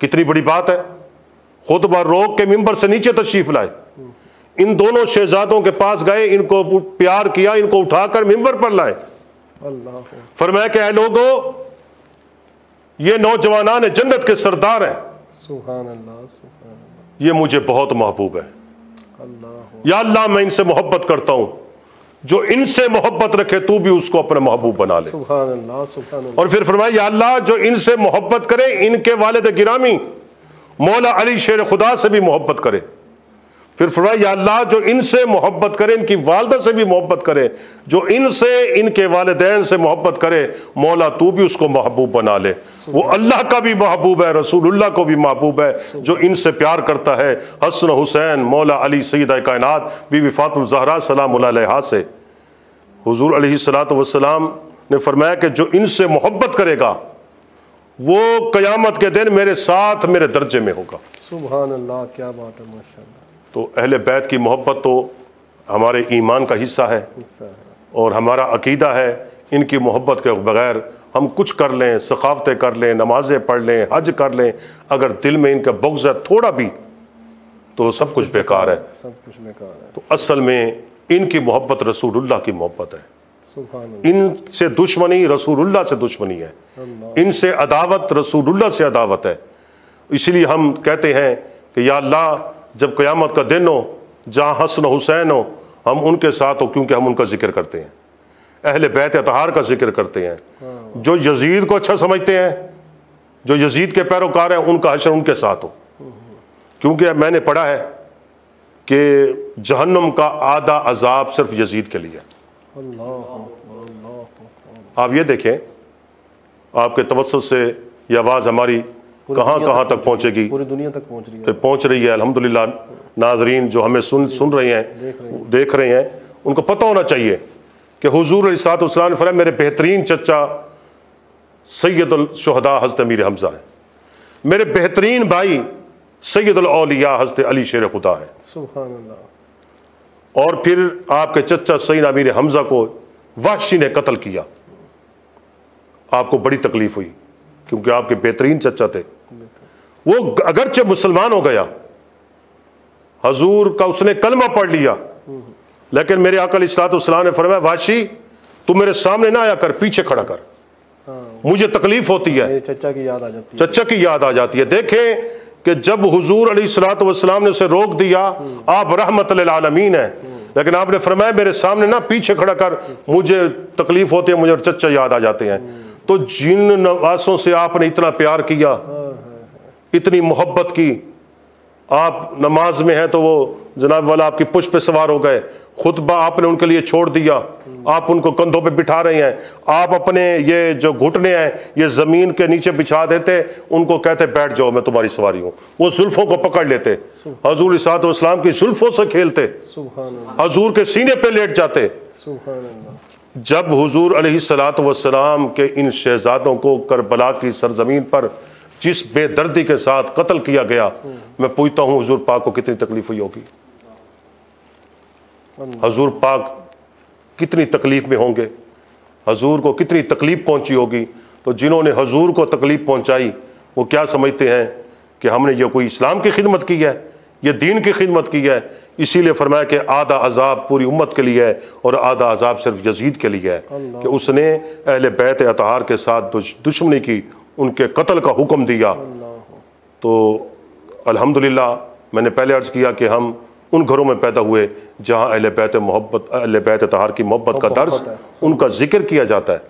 कितनी बड़ी बात है। खुतबा रोक के मिंबर से नीचे तशरीफ लाए, इन दोनों शहजादों के पास गए, इनको प्यार किया, इनको उठाकर मिंबर पर लाए। फरमाया कि ऐ लोगो, ये नौजवानान जन्नत के सरदार हैं, सुभान अल्लाह, सुभान अल्लाह, ये मुझे बहुत महबूब है। अल्लाह, या अल्लाह मैं इनसे मोहब्बत करता हूं, जो इनसे मोहब्बत रखे तू भी उसको अपना महबूब बना ले। सुभान अल्लाह, सुभान अल्लाह। और फिर फरमाया या अल्लाह जो इनसे मोहब्बत करे इनके वालिद गिरामी मौला अली शेर खुदा से भी मोहब्बत करे। फिर फरमाया या अल्लाह जो इनसे मोहब्बत करे इनकी वालदा से भी मोहब्बत करे, जो इनसे इनके वालिदैन से मोहब्बत करे मौला तू भी उसको महबूब बना ले। वो अल्लाह का भी महबूब है, रसूलुल्लाह को भी महबूब है, जो इनसे प्यार करता है। हसन हुसैन मौला अली सैयदा कायनात बीवी फातिमा ज़हरा सलाम अलैहा से हुजूर अलैहिस्सलातु वस्सलाम ने फरमाया कि जो इनसे मोहब्बत करेगा वो क़यामत के दिन मेरे साथ मेरे दर्जे में होगा। सुभान अल्लाह, क्या बात है, माशाअल्लाह। तो अहले बैत की मोहब्बत तो हमारे ईमान का हिस्सा है और हमारा अकीदा है। इनकी मोहब्बत के बगैर हम कुछ कर लें, सखावतें कर लें, नमाजें पढ़ लें, हज कर लें, अगर दिल में इनका बुग़्ज़ है थोड़ा भी तो सब कुछ बेकार है, सब कुछ बेकार है। तो असल में इनकी मोहब्बत रसूलुल्लाह की मोहब्बत है। सुभान अल्लाह, इनसे दुश्मनी रसूलुल्लाह से दुश्मनी है, इनसे अदावत रसूलुल्लाह से अदावत है। इसलिए हम कहते हैं कि या अल्लाह जब क़यामत का दिन हो, जहाँ हसन हुसैन हो, हम उनके साथ हो, क्योंकि हम उनका जिक्र करते हैं, अहले बैत अतहार का जिक्र करते हैं। जो यजीद को अच्छा समझते हैं, जो यजीद के पैरोकार हैं, उनका हशर उनके साथ हो, क्योंकि मैंने पढ़ा है कि जहन्नम का आधा अजाब सिर्फ यजीद के लिए। आप ये देखें, आपके तवस्सुत से ये आवाज़ हमारी कहाँ कहाँ तक पहुँचेगी, पूरी दुनिया तक पहुँच रही है, तो पहुँच रही है। अल्हम्दुलिल्लाह नाजरीन जो हमें सुन रहे हैं, देख रहे हैं, उनको पता होना चाहिए कि हुजूर अलैहिस्सलातु वस्सलाम ने फरमाया मेरे बेहतरीन चचा सैयदुल शुहदा हज़रत अमीर हमज़ा है, मेरे बेहतरीन भाई सैयदुल औलिया हज़रत अली शेर खुदा है। सुभान अल्लाह। और फिर आपके चचा सैयद अमीर हमज़ा को वहशी ने कत्ल किया, आपको बड़ी तकलीफ हुई क्योंकि आपके बेहतरीन चचा थे। वो अगरचे मुसलमान हो गया, हजूर का उसने कलमा पढ़ लिया, लेकिन मेरे आका अलैहिस्सलातु वस्सलाम ने फरमाया वाशी तू मेरे सामने ना आया कर, पीछे खड़ा कर, मुझे तकलीफ होती है, मेरे चचा की याद आ जाती है। चचा की याद आ जाती है। देखें कि जब हुजूर अलैहिस्सलातु वस्सलाम ने उसे रोक दिया, आप रहमत लिल आलमीन है, लेकिन आपने फरमाया मेरे सामने ना पीछे खड़ा कर, मुझे तकलीफ होती है, मुझे चचा याद आ जाते हैं। तो जिन नवासों से आपने इतना प्यार किया, इतनी मोहब्बत की, आप नमाज में हैं तो वो जनाब वाला आपकी पुष्प पे सवार हो गए, खुतबा आपने उनके लिए छोड़ दिया, आप उनको कंधों पे बिठा रहे हैं, आप अपने ये जो घुटने हैं ये ज़मीन के नीचे बिछा देते, उनको कहते बैठ जाओ मैं तुम्हारी सवारी हूँ, वो जुल्फ़ों को पकड़ लेते, हजूर अलैहिस्सलातु वस्सलाम की जुल्फ़ों से खेलते, हजूर के सीने पे लेट जाते। जब हुजूर अलैहिस्सलातु वस्सलाम के इन शहजादों को करबला की सरजमीन पर जिस बेदर्दी के साथ कत्ल किया गया, मैं पूछता हूँ हुजूर पाक को कितनी तकलीफ हुई होगी, हुजूर पाक कितनी तकलीफ में होंगे, हुजूर को कितनी तकलीफ पहुंची होगी। तो जिन्होंने हुजूर को तकलीफ पहुंचाई वो क्या समझते हैं कि हमने ये कोई इस्लाम की खिदमत की है, ये दीन की खिदमत की है। इसीलिए फरमाया कि आधा अजाब पूरी उम्मत के लिए है और आधा अजाब सिर्फ यजीद के लिए है कि उसने अहले बैत अतहार के साथ दुश्मनी की, उनके कत्ल का हुक्म दिया। तो अल्हम्दुलिल्लाह मैंने पहले अर्ज़ किया कि हम उन घरों में पैदा हुए जहाँ अहले बैत अतहार की मोहब्बत का दर्स, उनका जिक्र किया जाता है।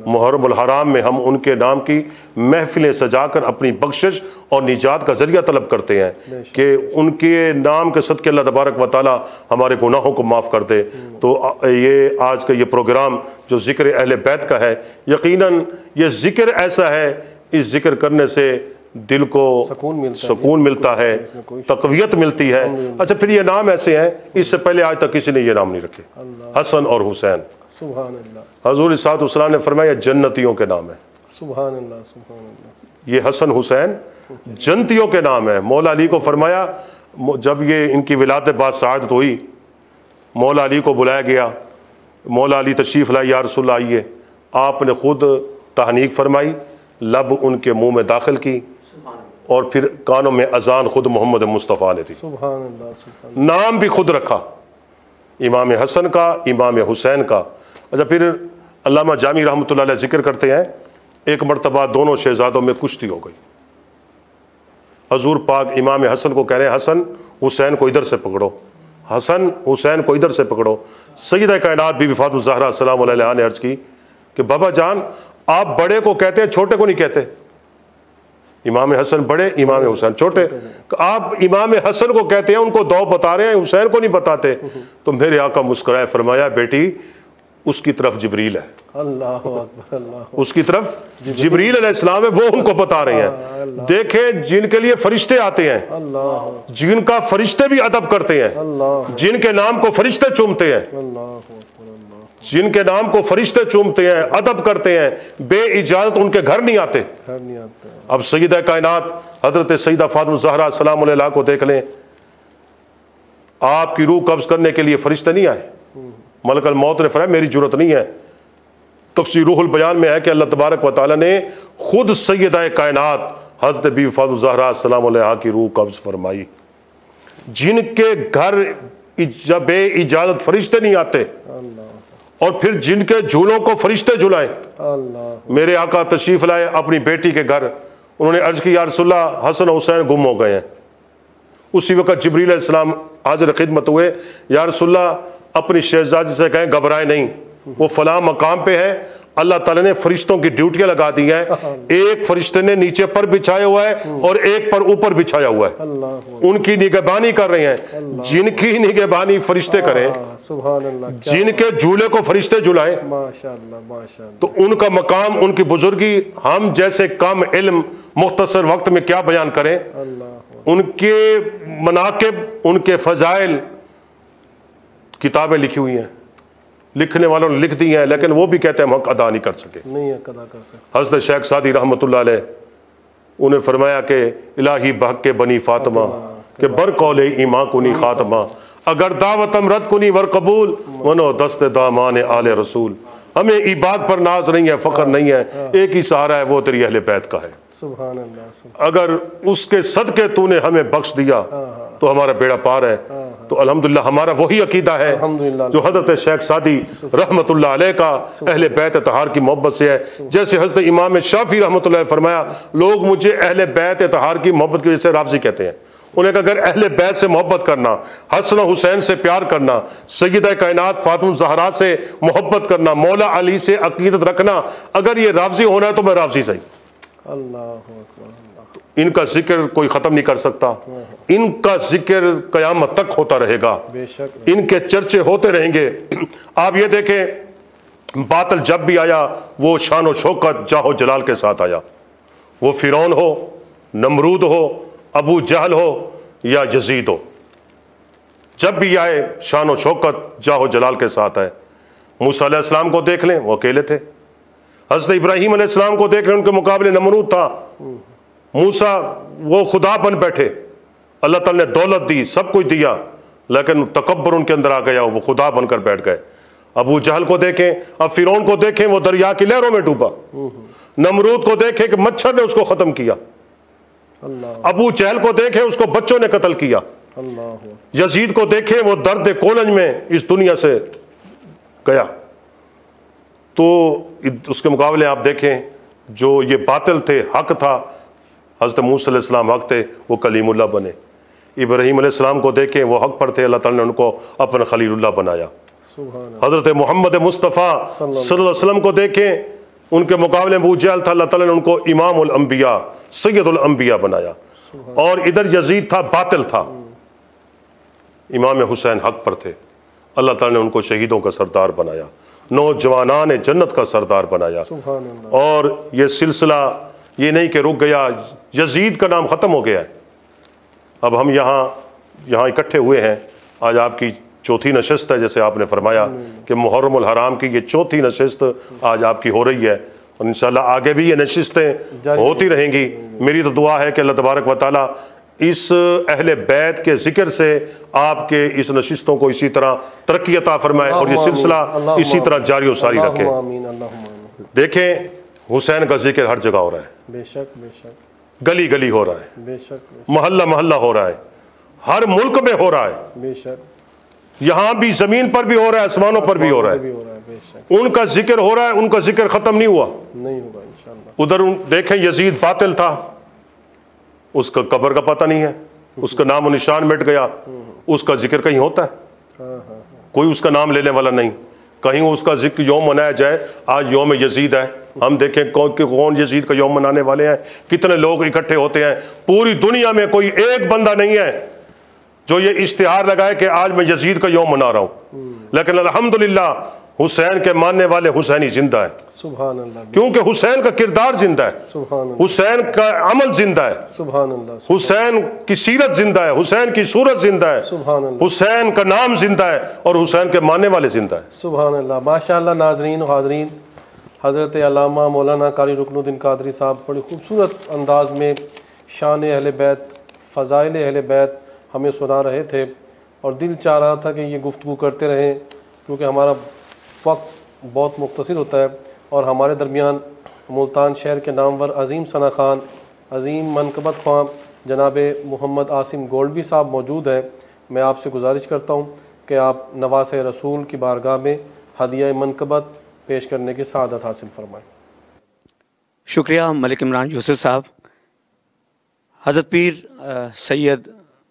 मुहर्रमुल हराम में हम उनके नाम की महफिलें सजाकर अपनी बख्शिश और निजात का जरिया तलब करते हैं कि उनके नाम के सदके अल्लाह तबारक व तआला हमारे गुनाहों को माफ़ कर दे। तो ये आज का ये प्रोग्राम जो जिक्र अहले बैत का है, यकीनन ये जिक्र ऐसा है, इस जिक्र करने से दिल को सुकून मिलता है, तक़वियत मिलती है। अच्छा, फिर ये नाम ऐसे हैं, इससे पहले आज तक किसी ने ये नाम नहीं रखे, हसन और हुसैन। हजूर अलैहिस्सलातु वस्सलाम ने फरमाया जन्नतियों के नाम है। सुभान अल्लाह, सुभान अल्लाह। ये हसन हुसैन जन्नतियों के नाम है। मौला अली को फरमाया, जब ये इनकी विलादत बाद सआदत हुई, मौला अली को बुलाया गया, मौला अली तशरीफ़ लाए, या रसूल आइए। आपने खुद तहनीक फरमाई, लब उनके मुंह में दाखिल की और फिर कानों में अजान खुद मोहम्मद मुस्तफ़ा ने दी। सुभान अल्लाह। नाम भी खुद रखा, इमाम हसन का, इमाम हुसैन का। अच्छा, फिर अल्लामा जामी रहमतुल्लाह अलैह जिक्र करते हैं एक मरतबा दोनों शहजादों में कुश्ती हो गई। हजूर पाक इमाम हसन को कह रहे हैं, हसन हुसैन को इधर से पकड़ो, हसन हुसैन को इधर से पकड़ो। सैयदा कायनात बीबी फातिमा ज़हरा सलाम अलैहा ने अर्ज़ की कि बाबा जान, आप बड़े को कहते हैं, छोटे को नहीं कहते। इमाम हसन बड़े, इमाम हुसैन छोटे। आप इमाम हसन को कहते हैं, उनको दो बता रहे हैं, हुसैन को नहीं बताते। तो मेरे आका मुस्कुराए, फरमाया बेटी उसकी तरफ जिब्रील है, अल्लाह अकबर, अल्लाह। उसकी तरफ जिब्रील अलैहिस्सलाम है, वो उनको बता रहे हैं। देखें जिनके लिए फरिश्ते आते हैं, अल्लाह, जिनका फरिश्ते भी अदब करते हैं, अल्लाह, जिनके नाम को फरिश्ते चूमते हैं, जिनके नाम को फरिश्ते चूमते हैं, अदब करते हैं, बे इजाजत उनके घर नहीं आते। घर नहीं आते। अब सैयदा कायनात हजरत सैयदा फातिमा ज़हरा सलाम अलैहा को देख लें, आपकी रूह कब्ज करने के लिए फरिश्ते नहीं आए। मलकल मौत ने फरमाया मेरी जरूरत नहीं है। तफसीर रूहुल बयान में है कि अल्लाह तबारक व तआला ने खुद सैयदा कायनात हजरत बीबी फातिमा ज़हरा सलाम अलैहा की रूह कब्ज फरमाई। जिनके घर बे इजाजत फरिश्ते नहीं आते, और फिर जिनके झूलों को फरिश्ते झुलाए। मेरे आका तशरीफ लाए अपनी बेटी के घर, उन्होंने अर्ज की या रसूलल्लाह हसन हुसैन गुम हो गए हैं। उसी वक्त जिब्रील अलैहिस्सलाम हाजिर खिदमत हुए, या रसूलल्लाह अपनी शहजादी से कहें घबराए नहीं, वो फलां मकाम पे है। अल्लाह ताला ने फरिश्तों की ड्यूटियां लगा दी हैं, एक फरिश्ते ने नीचे पर बिछाया हुआ है और एक पर ऊपर बिछाया हुआ है, उनकी निगहबानी कर रहे हैं। जिनकी निगहबानी फरिश्ते करें, सुभान अल्लाह, जिनके झूले को फरिश्ते झुलाएं, माशाअल्लाह माशाअल्लाह, तो उनका मकाम, उनकी बुजुर्गी हम जैसे कम इल्म मुख्तसर वक्त में क्या बयान करें। उनके मनाकिब, उनके फजाइल किताबें लिखी हुई हैं, लिखने वालों ने लिख दी हैं, लेकिन वो भी कहते हैं हम हक अदा नहीं कर सके। नहीं अदा कर सकते। हज़रत शेख सादी रहमतुल्लाह अलैह उन्हें फरमाया कि इलाही बहक के बनी फातिमा के बर कौले ईमा कुनी खातमा, अगर दावतम रद कुनी वर कबूल वनो दस्त दामान आले रसूल। हमें इबाद पर नाज नहीं है, फ़ख्र नहीं है, एक ही सहारा है, वो तेरी अहले बैत का है। सुभान अल्लाह। अगर उसके सदके तूने हमें बख्श दिया तो हमारा बेड़ा पार है। तो अल्हम्दुलिल्लाह हमारा वही अकीदा है जो हजरत शेख सादी रहमतुल्लाह अलैह का अहले बैत तहार की मोहब्बत से है। जैसे हजरत इमाम शाफी रहमतुल्लाह अलैह फरमाया, लोग मुझे अहले बैत तहार की मोहब्बत की वजह से राफ़ज़ी कहते हैं। उन्हें अगर अहले बैत से मोहब्बत करना, हसन हुसैन से प्यार करना, सैयदा कायनात फातिमा ज़हरा से मोहब्बत करना, मौला अली से अकीदत रखना, अगर ये राफ़ज़ी होना है तो मैं राफ़ज़ी सही। तो इनका जिक्र कोई ख़त्म नहीं कर सकता, इनका जिक्र क़यामत तक होता रहेगा, इनके चर्चे होते रहेंगे। आप ये देखें, बातिल जब भी आया वो शान व शौकत जाहो जलाल के साथ आया। वो फिरौन हो, नमरूद हो, अबू जहल हो या यजीद हो, जब भी आए शान व शौकत जाहो जलाल के साथ है। मूसा अलैहिस्सलाम को देख लें, वो अकेले थे। हज़रत इब्राहीम अलैहिस्सलाम को देख लें, उनके मुकाबले नमरूद था। मूसा वो खुदा बन बैठे, अल्लाह ताला ने दौलत दी, सब कुछ दिया, लेकिन तकब्बर उनके अंदर आ गया, वो खुदा बनकर बैठ गए। अबू जहल को देखें, अब फिरौन को देखें, वो दरिया की लहरों में डूबा। नमरूद को देखें कि मच्छर ने उसको खत्म किया। अबू जहल को देखें, उसको बच्चों ने कत्ल किया। यजीद को देखें, वो दर्द कोलंज में इस दुनिया से गया। तो उसके मुकाबले आप देखें, जो ये बातिल थे, हक था। हज़रत मूसा अलैहिस्सलाम हक थे, वो कलीमुल्लाह बने। इब्राहीम अलैहिस्सलाम को देखें, वो हक पर थे, अल्लाह ताला ने उनको अपना खलीलुल्लाह बनाया। हज़रत मोहम्मद मुस्तफ़ा सल्लल्लाहु अलैहि वसल्लम को देखें, उनके मुकाबले में अबू जहल था, अल्लाह ताला ने उनको इमामुल अंबिया, सैयदुल अंबिया बनाया। और इधर यजीद था, बातिल था। इमाम हुसैन हक पर थे, अल्लाह ताला ने उनको शहीदों का सरदार बनाया, नौजवानान जन्नत का सरदार बनाया। और ये सिलसिला ये नहीं कि रुक गया, यजीद का नाम ख़त्म हो गया है। अब हम यहाँ इकट्ठे हुए हैं, आज आपकी चौथी नशिस्त है, जैसे आपने फरमाया कि मुहर्रमुल हराम की ये चौथी नशिस्त आज आपकी हो रही है, और इंशाल्लाह आगे भी ये नशिस्तें होती रहेंगी। मेरी तो दुआ है कि अल्लाह तबारक व तआला इस अहले बैत के जिक्र से आपके इस नशिस्तों को इसी तरह तरक्की अता फरमाए और ये सिलसिला इसी तरह जारी व सारी रखे। देखें, हुसैन का जिक्र हर जगह हो रहा है, बेशक बेशक, गली गली हो रहा है, बेशक, मोहल्ला मोहल्ला हो रहा है, हर मुल्क में हो रहा है, बेशक, यहाँ भी जमीन पर भी हो रहा है, आसमानों पर भी हो रहा है। बेशक, उनका जिक्र हो रहा है, उनका जिक्र खत्म नहीं हुआ। नहीं होगा इंशाअल्लाह। उधर देखें यजीद बातिल था, उसका कब्र का पता नहीं है, उसका नाम और निशान मिट गया, उसका जिक्र कहीं होता है? कोई उसका नाम लेने वाला नहीं। कहीं उसका जिक्र यौम मनाया जाए, आज यौम यजीद है, हम देखें कौन यजीद का यौम मनाने वाले हैं, कितने लोग इकट्ठे होते हैं। पूरी दुनिया में कोई एक बंदा नहीं है जो ये इश्तिहार लगाए कि आज मैं यजीद का यौम मना रहा हूँ। लेकिन अल्हम्दुलिल्लाह हुसैन के मानने वाले हुसैनी जिंदा है, सुभान अल्लाह, क्योंकि हुसैन का किरदार जिंदा है, सुभान अल्लाह, हुसैन का अमल जिंदा है, सुभान अल्लाह, हुसैन की सीरत जिंदा है, हुसैन की सूरत जिंदा है, सुभान अल्लाह, हुसैन का नाम जिंदा है और हुसैन के मानने वाले जिंदा है। सुभान अल्लाह। माशाअल्लाह नाज़रीन हाज़रीन, हज़रत अल्लामा मौलाना कारी रुकनुद्दीन कादरी साहब बड़ी खूबसूरत अंदाज में शान अहले बैत, फ़ज़ाइल अहले बैत हमें सुना रहे थे और दिल चाह रहा था कि ये गुफ्तगू करते रहें, क्योंकि हमारा वक्त बहुत मुख्तसर होता है और हमारे दरमियान मुल्तान शहर के नामवर अज़ीम सना खान, अज़ीम मनकबत ख्वां जनाब मोहम्मद आसिम गोल्डवी साहब मौजूद हैं। मैं आपसे गुजारिश करता हूँ कि आप नवास रसूल की बारगाह में हदिया मनकबत पेश करने की सआदत हासिल फरमाएँ। शुक्रिया मलिक इमरान यूसुफ साहब। हज़रत पीर सैयद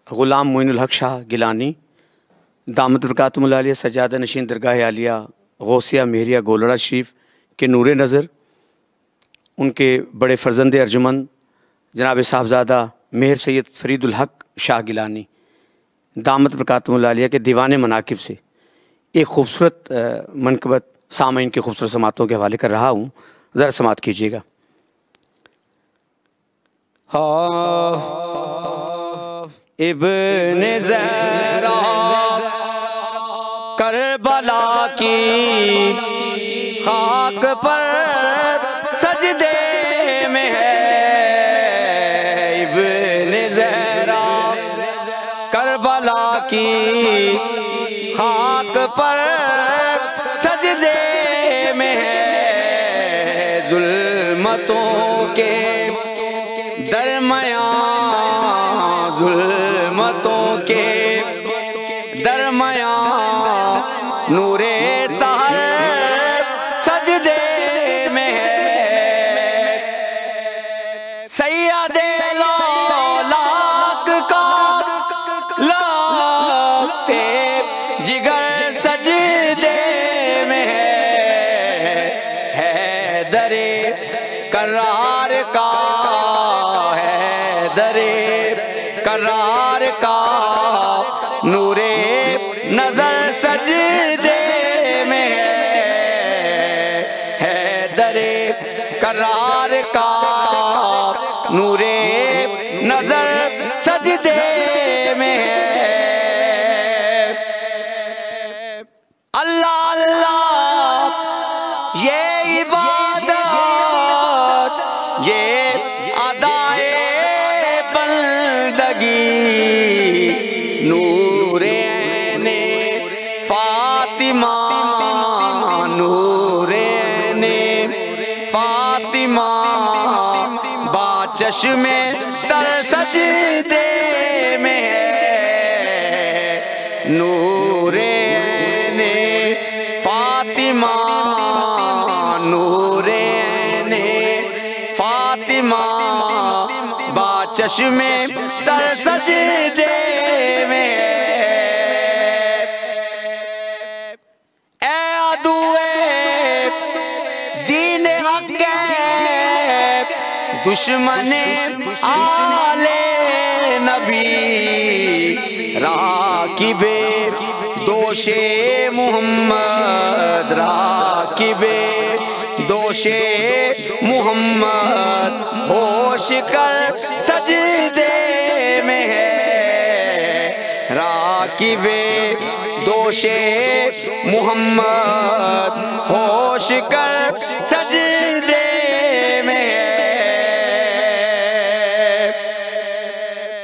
ग़ुलाम मोइनुल हक शाह गिलानी दामत बरकातुहुल आलिया सज्जादा नशीन दरगाह आलिया गौसिया मेहरिया गोलड़ा शरीफ के नूरे नज़र, उनके बड़े फ़र्जंद अर्जुमंद जनाब साहबजादा मेहर सैयद फरीदुल हक शाह गिलानी दामत बरकातुहुल आलिया के दीवान मनाकिब से एक खूबसूरत मनकबत सामईन के खूबसूरत समातों के हवाले कर रहा हूँ, ज़रा समात कीजिएगा। इब्ने ज़हरा करबला की खाक पर सजदे में है, इब्ने ज़हरा करबला की खाक पर सजदे में है, ज़ुल्मतों के दरमियाँ, ज़ुल्मतों के दरमियाँ नूरे सहर सजदे में है, सैयदे लाक का लाते जिगर सजदे में है दरे करार का, है दरे करार का नूरे नजर सजदे में है दरे करार का नूरे नजर सजदे में है। अल्लाह अल्लाह ये इबादत, ये अदाए बंदगी नूरे ने फातिमा, नूरे ने फातिमा बाचश्मे तर सजदे में है, नूरे ने फातिमा, नूरे ने फातिमा बाचश्मे तर सजदे में दुश्मन आले नबी राकिबे दोषे मोहम्मद, राकिबे दोषे मोहम्मद होश कर सजदे में है, राकिबे दोषे मोहम्मद होश कर सजदे में है।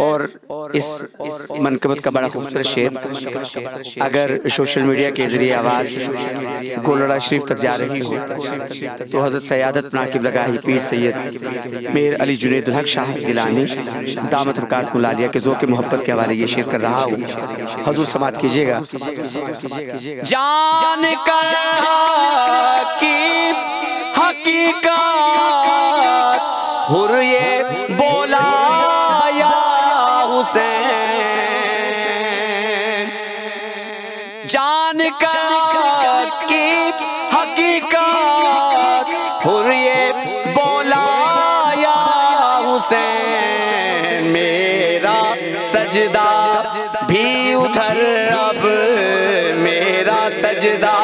और इस मनकबत का बड़ा खूबसूरत शेर अगर सोशल मीडिया के जरिए आवाज़ गोलड़ा शरीफ तक जा रही हो तो हज़रत सयादत नाकिब लगाही पीर सैयद मेर अली जुनैदुल हक शाह गिलानी दामत बरकातुहुल आलिया के ज़ोक़ मोहब्बत के हवाले ये शेर कर रहा हूँ, हजूर समात कीजिएगा। जान का की हकीकत सजदा भी उधर, अब मेरा सजदा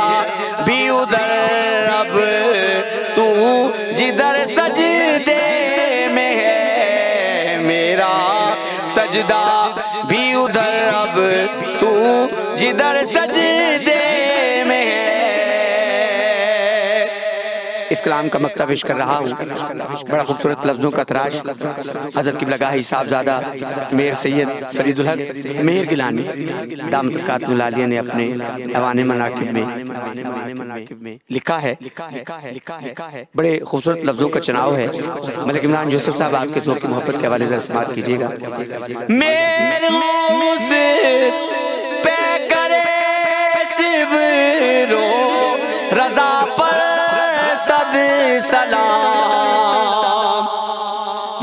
भी उधर, अब तू जिधर सजदे में है, मेरा सजदा भी उधर, अब तू जिधर सजदे में है। इस कलाम का मकता पेश कर रहा हूँ, बड़ा खूबसूरत लफ्ज़ों का तराश हज़रत क़िबला गाही साहबज़ादा मेहर सैयद फरीदुल हक मेहर गिलानी दामत बरकातुहुल आलिया ने अपने दीवाने मनाक़िब में लिखा है। बड़े खूबसूरत लफ्ज़ों का चुनाव है। मलिक इमरान जोसेफ साहब आपके ज़ौक़ की मोहब्बत के हवाले से समाअत कीजिएगा। रज़ा पर सद सलाम,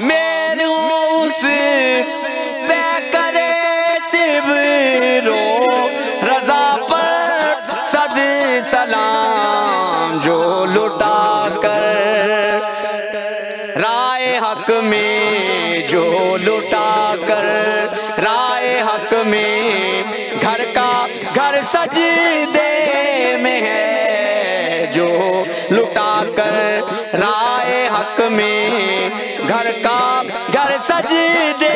मेरे उस पे करे सिबरो, रज़ा पर सद सलाम, जो लुटा कर राय हक में, जो लुटा कर राय हक में, घर का घर सजदे में है, जो लुटा कर राय हक में, घर का घर सजदे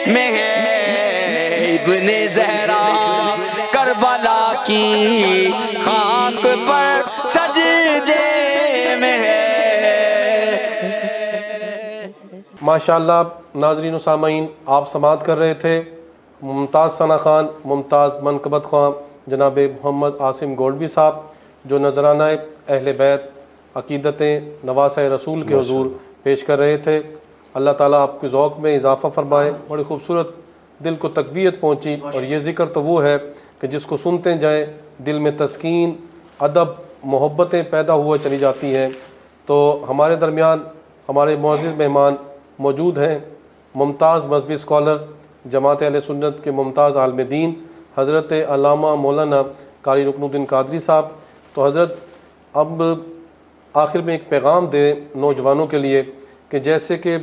में है। इब्ने ज़हरा करबला की खाक पर सजदे में है। माशाअल्लाह नाज़रीन व सामीन, आप समाअत कर रहे थे मुमताज़ सना खान, मुमताज़ मनकबत खान जनाब मोहम्मद आसिम गोल्डवी साहब, जो नजराना अहले बैत अकीदतें नवासा रसूल के हुजूर पेश कर रहे थे। अल्लाह ताला आपके ज़ौक़ में इजाफ़ा फरमाए। बड़ी खूबसूरत दिल को तक़वियत पहुँची, और ये ज़िक्र तो वो है कि जिसको सुनते जाएँ दिल में तस्कीन, अदब, मोहब्बतें पैदा हुआ चली जाती हैं। तो हमारे दरमियान हमारे मुअज़्ज़िज़ मेहमान मौजूद हैं, मुमताज़ मज़हबी स्कॉलर जमात अहले सुन्नत के मुमताज़ आलिम दीन हज़रत अल्लामा मौलाना कारी रुकनुद्दीन कादरी साहब। तो हज़रत अब आखिर में एक पैगाम दे नौजवानों के लिए कि जैसे कि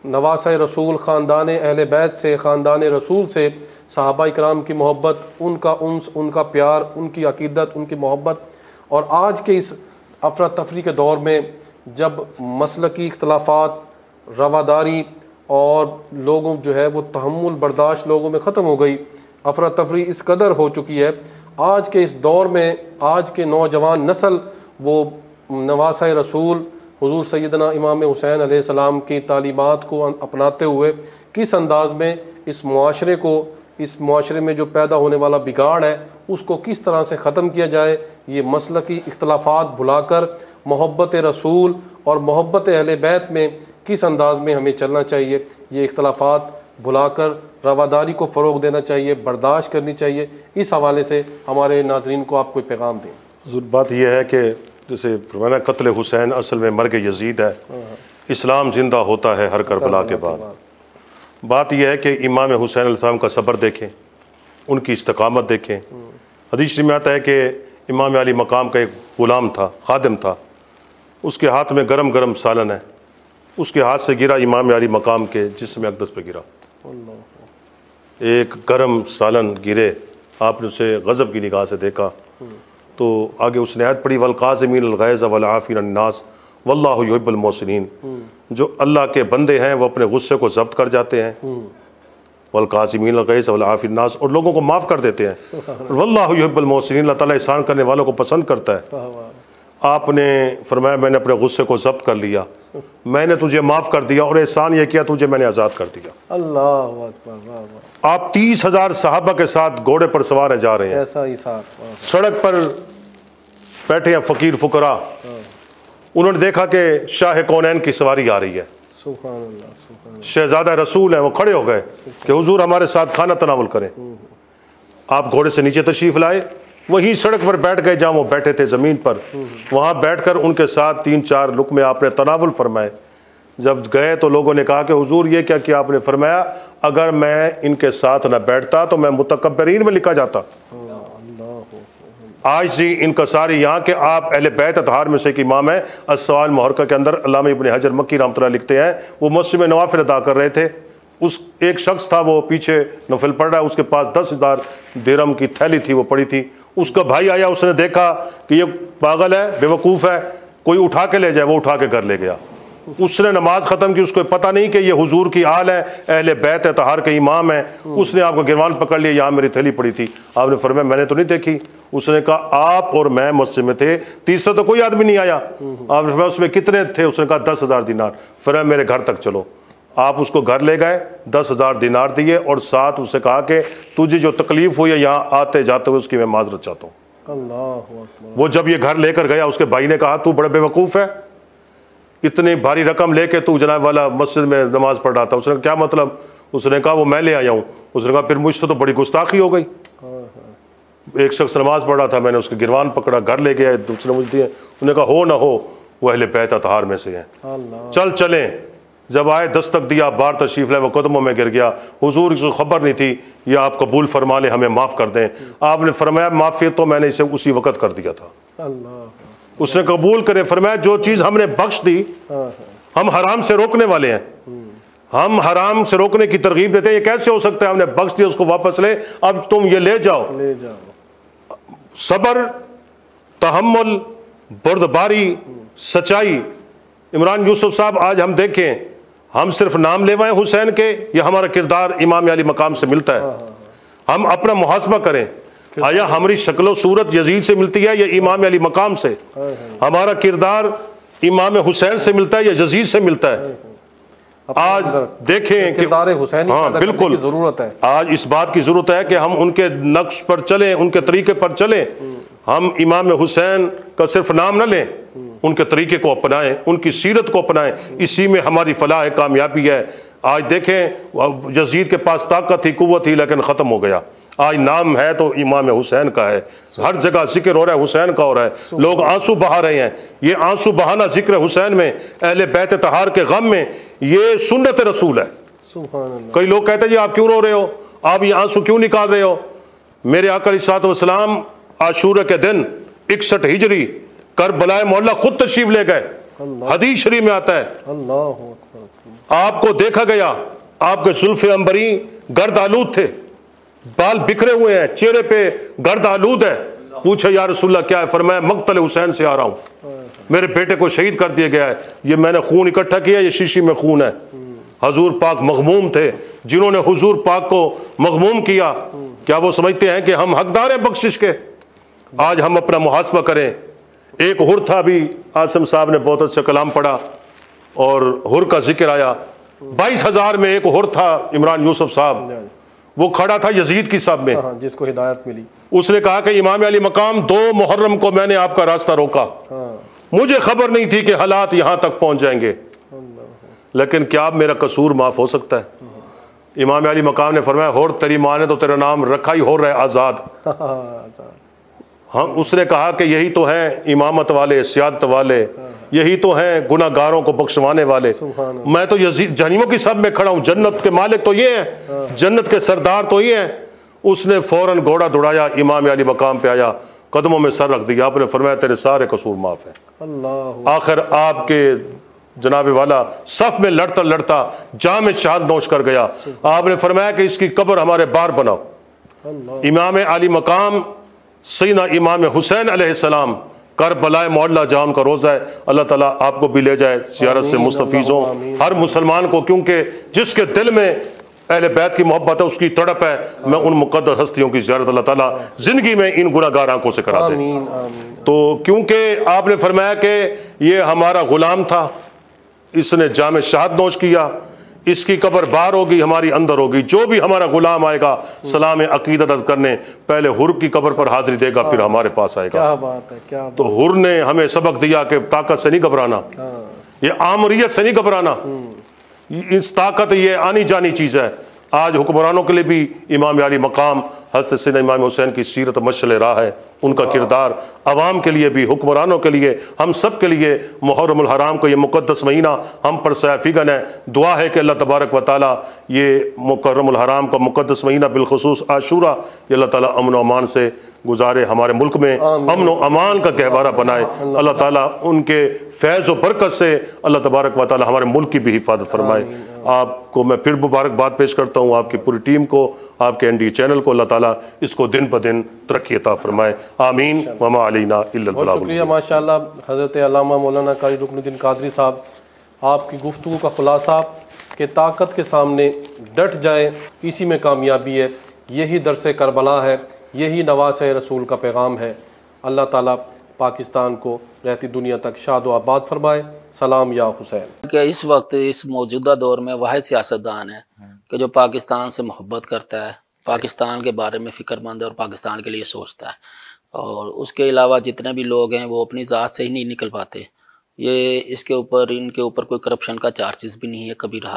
नवासा रसूल ख़ानदान अहले बैत से, ख़ानदान रसूल से सहाबा इकराम की मोहब्बत, उनका उन्स, उनका प्यार, उनकी अकीदत, उनकी मोहब्बत, और आज के इस अफरा तफरी के दौर में जब मसलकी इख्तलाफात, रवादारी और लोगों जो है वो तहम्मुल बर्दाश्त लोगों में ख़त्म हो गई, अफरा तफरी इस कदर हो चुकी है, आज के इस दौर में आज के नौजवान नस्ल वो नवासा रसूल हुजूर सैयदना इमाम हुसैन अलैहिस्सलाम की तालीमात को अपनाते हुए किस अंदाज में इस मुआशरे को, इस मुआशरे में जो पैदा होने वाला बिगाड़ है उसको किस तरह से ख़त्म किया जाए, ये मसलकी इख्तलाफात भुलाकर मोहब्बत रसूल और मोहब्बत अहले बैत में किस अंदाज में हमें चलना चाहिए, ये इख्तलाफात भुलाकर रवादारी को फ़रोग़ देना चाहिए, बर्दाश्त करनी चाहिए। इस हवाले से हमारे नाज़रीन को आप कोई पैगाम दें। हुज़ूर, बात यह है कि जैसे फरमाना कत्ल हुसैन असल में मर्ग यजीद है, इस्लाम ज़िंदा होता है हर करबला के बाद। बात यह है कि इमाम हुसैन अलैहिस्सलाम का सब्र देखें, उनकी इस्तकामत देखें। हदीस में आता है कि इमाम अली मकाम का एक ग़ुलाम था, खादिम था, उसके हाथ में गरम गरम सालन है, उसके हाथ से गिरा इमाम अली मकाम के जिस्म अक़दस पे गिरा, एक गरम सालन गिरे, आपने उसे गज़ब की निगाह से देखा। तो आगे उसने आयत पढ़ी, वल काज़िमीन अल गैज़ वल आफ़ीन अन नास वल्लाहु युहिब्बुल मोहसिनीन। जो अल्लाह के बंदे हैं वो अपने गुस्से को ज़ब्त कर जाते हैं, वल काज़िमीन अल गैज़ वल आफ़ीन अन नास, और लोगों को माफ़ कर देते हैं। वल्लाहु युहिब्बुल मोहसिनीन, अल्लाह ताला एहसान करने वालों को पसंद करता है। आपने फरमाया मैंने अपने गुस्से को ज़ब्त कर लिया, मैंने तुझे माफ़ कर दिया, और एहसान ये किया तुझे मैंने आज़ाद कर दिया। अल्लाह अकबर। आप 30,000 सहाबा के साथ घोड़े पर सवार हैं, जा रहे हैं, ऐसा ही साथ सड़क पर बैठे हैं फ़कीर फ़ुकरा, उन्होंने देखा कि शाह कौनैन की सवारी आ रही है, सुभान अल्लाह, शहजादा रसूल हैं, वो खड़े हो गए कि हुजूर हमारे साथ खाना तनावुल करें। आप घोड़े से नीचे तशरीफ़ लाए, वहीं सड़क पर बैठ गए जहाँ वो बैठे थे ज़मीन पर, वहाँ बैठकर उनके साथ 3-4 लुक़मे आपने तनावुल फरमाए। जब गए तो लोगों ने कहा कि हुजूर ये क्या किया आपने? फरमाया अगर मैं इनके साथ न बैठता तो मैं मुतकब्बरीन में लिखा जाता। आज जी इनका सारी यहाँ के आप अहले बैत अतहार में से एक इमाम है, अस्सवाल मुहर्रका के अंदर अल्लामा इब्न हजर मक्की रहमतुल्लाह लिखते हैं, वो मस्जिद में नवाफिल अदा कर रहे थे, उस एक शख्स था, वो पीछे नफल पढ़ रहा है, उसके पास 10,000 दिरहम की थैली थी, वो पड़ी थी। उसका भाई आया, उसने देखा कि ये पागल है, बेवकूफ़ है, कोई उठा के ले जाए, वो उठा के घर ले गया। उसने नमाज ख़त्म की, उसको पता नहीं कि ये हुजूर की आल है, अहले बैत है, तहार के इमाम है। उसने आपको गिरवान पकड़ लिया, यहाँ मेरी थैली पड़ी थी। आपने फरमाया मैंने तो नहीं देखी। उसने कहा आप और मैं मस्जिद में थे, तीसरा तो कोई आदमी नहीं आया। आपने फरमाया उसमें कितने थे? उसने कहा 10,000 दिनार। फरमाया मेरे घर तक चलो। आप उसको घर ले गए, 10,000 दिनार दिए और साथ उससे कहा कि तुझे जो तकलीफ हुई है यहाँ आते जाते हुए, उसकी मैं माजरत चाहता हूँ। अल्लाह। वो जब ये घर लेकर गया, उसके भाई ने कहा तू बड़ा बेवकूफ़ है, इतनी भारी रकम लेके तू जनाब वाला मस्जिद में नमाज पढ़ रहा था। उसने क्या मतलब? उसने कहा वो मैं ले आया हूँ। उसने कहा फिर मुझसे तो बड़ी गुस्ताखी हो गई। एक शख्स नमाज पढ़ रहा था, मैंने उसके गिरवान पकड़ा, घर ले गया, दूसरे मुझे दिए। उसने कहा हो ना हो वो अहले बैत तहार में से हैं, चल चलें। जब आए दस्तक दिया, बाहर तशरीफ लाए, वो कदमों में गिर गया। हुजूर की खबर नहीं थी, ये आप कबूल फरमा लें, हमें माफ़ कर दें। आपने फरमाया माफ़ी तो मैंने इसे उसी वक़्त कर दिया था। उसने कबूल करे। फरमाया जो चीज़ हमने बख्श दी, हम हराम से रोकने वाले हैं, हम हराम से रोकने की तरगीब देते हैं। ये कैसे हो सकता है? हमने बख्श दिया, उसको वापस ले, अब तुम ये ले जाओ। सबर, तहम्मुल, बर्दबारी, सच्चाई। इमरान यूसुफ साहब, आज हम देखें, हम सिर्फ नाम लेवाएं हुसैन के, या हमारा किरदार इमाम अली मकाम से मिलता है? हम अपना मुहासबा करें, आया हमारी शक्लो सूरत यजीद से मिलती है या इमाम अली मकाम से? हमारा किरदार इमाम हुसैन से मिलता है या यजीद से मिलता है? आज देखें कि हुसैन, हाँ बिल्कुल जरूरत है। आज इस बात की जरूरत है कि हम उनके नक्श पर चलें, उनके तरीके पर चलें। हम इमाम हुसैन का सिर्फ नाम न लें, उनके तरीके को अपनाएं, उनकी सीरत को अपनाएं। इसी में हमारी फलाह कामयाबी है। आज देखें यजीद के पास ताकत थी, कुव्वत थी, लेकिन ख़त्म हो गया। आज नाम है तो इमाम हुसैन का है, हर जगह जिक्र हो रहा है, हुसैन का हो रहा है, लोग आंसू बहा रहे हैं। ये आंसू बहाना जिक्र हुसैन में, अहले बैत तहार के गम में, ये सुन्नत रसूल है। कई लोग कहते हैं जी आप क्यों रो रहे हो, आप ये आंसू क्यों निकाल रहे हो? मेरे आका अलैहिस्सलातु वस्सलाम आशूरा के दिन 61 हिजरी करबला मोहल्ला खुद तशरीफ ले गए। हदीस शरीफ में आता है आपको देखा गया, आपके जुल्फ़े अंबरी गर्द आलूद थे, बाल बिखरे हुए हैं, चेहरे पे गर्द आलूद है। पूछे या रसूलल्लाह क्या है? फरमाया मक्तल हुसैन से आ रहा हूँ, मेरे बेटे को शहीद कर दिया गया है, ये मैंने खून इकट्ठा किया, ये शीशी में खून है। हजूर पाक मगमूम थे, जिन्होंने हुजूर पाक को मगमूम किया, क्या वो समझते हैं कि हम हकदार हैं बख्शिश के? आज हम अपना मुहासबा करें। एक हुर था, भी आसिम साहब ने बहुत अच्छा कलाम पढ़ा और हुर का जिक्र आया। 22,000 में एक हुर था, इमरान यूसुफ साहब, वो खड़ा था यजीद की सब में, जिसको हिदायत मिली। उसने उसने कहा कि इमाम अली मकाम 2 मुहर्रम को मैंने आपका रास्ता रोका, मुझे खबर नहीं थी कि हालात यहाँ तक पहुँच जाएंगे, लेकिन क्या अब मेरा कसूर माफ़ हो सकता है? इमाम अली मकाम ने फरमाया होर तेरी माँ ने तो तेरा नाम रखा ही हो रहा है आज़ाद। हाँ, उसने कहा कि यही तो हैं इमामत वाले, सियादत वाले, यही तो हैं गुनाहगारों को बख्शवाने वाले। मैं तो जहन्नमों की सब में खड़ा हूँ, जन्नत के मालिक तो ये हैं, जन्नत के सरदार तो ये हैं। उसने फौरन घोड़ा दौड़ाया, इमाम अली मकाम पे आया, कदमों में सर रख दिया। आपने फरमाया तेरे सारे कसूर माफ़ हैं। आखिर आपके जनाब वाला सफ में लड़ता लड़ता जाम शहादत नोश कर गया। आपने फरमाया कि इसकी कब्र हमारे बाहर बनाओ। इमाम अली मकाम सैयदना इमाम हुसैन अलैहिस्सलाम करबला मोहल्ला जाम का रोज़ा है। अल्लाह ताला आपको भी ले जाए, ज़ियारत से मुस्तफ़ीज़ हो हर मुसलमान को, क्योंकि जिसके दिल में अहले बैत की मोहब्बत है, उसकी तड़प है। मैं उन मुक़द्दस हस्तियों की ज़ियारत अल्लाह ताला ज़िंदगी में इन गुनाहगार आंखों से करा दे। तो क्योंकि आपने फरमाया कि ये हमारा ग़ुलाम था, इसने जाम शहादत नोश किया, इसकी कब्र बाहर होगी, हमारी अंदर होगी। जो भी हमारा गुलाम आएगा सलाम अकीदत करने, पहले हुर की कब्र पर हाजिरी देगा, फिर हमारे पास आएगा। क्या बात है, क्या बात। तो हुर ने हमें सबक दिया कि ताकत से नहीं घबराना, ये आमरियत से नहीं घबराना, इस ताकत ये आनी जानी चीज़ है। आज हुक्मरानों के लिए भी इमाम अली मकाम हज़रत सैयदना इमाम हुसैन की सीरत मशअल राह है, उनका किरदार अवाम के लिए भी, हुक्मरानों के लिए, हम सब के लिए। मुहर्रमुल हराम को ये मुक़द्दस महीना हम पर सैफ़िगन है। दुआ है कि अल्लाह तबारक व तआला ये मुकर्रमुल हराम का मुक़द्दस महीना बिलखुसूस आशूरा, ये अल्लाह ताला अमन व अमान से गुजारे, हमारे मुल्क में अमन व अमान का गहवारा बनाए। अल्लाह ताला उनके फैज़ व बरकत से अल्लाह तबारक व तआला हमारे मुल्क की भी हिफाजत फरमाए। आपको मैं फिर मुबारकबाद पेश करता हूँ, आपकी पूरी टीम को, आपके ND चैनल को। अल्लाह ताला इसको दिन ब दिन तरक्की अता फरमाए। आमीन व मा अलैना इल्लल बहुत बलागुल शुक्रिया माशाअल्लाह हज़रत अल्लामा मौलाना कारी रुकनुद्दीन कादरी साहब, आपकी गुफ्तगू का खुलासा कि ताकत के सामने डट जाए, इसी में कामयाबी है। यही दरस करबला है, यही नवास रसूल का पैगाम है। अल्लाह ताला पाकिस्तान को रहती दुनिया तक शाद व आबाद फरमाए। सलाम या हुसैन। कि इस वक्त इस मौजूदा दौर में वाहिद सियासतदान है कि जो पाकिस्तान से मोहब्बत करता है, पाकिस्तान के बारे में फ़िक्रमंद है और पाकिस्तान के लिए सोचता है। और उसके अलावा जितने भी लोग हैं वो अपनी ज़ात से ही नहीं निकल पाते। ये इसके ऊपर इनके ऊपर कोई करप्शन का चार्जेस भी नहीं है कभी रहा।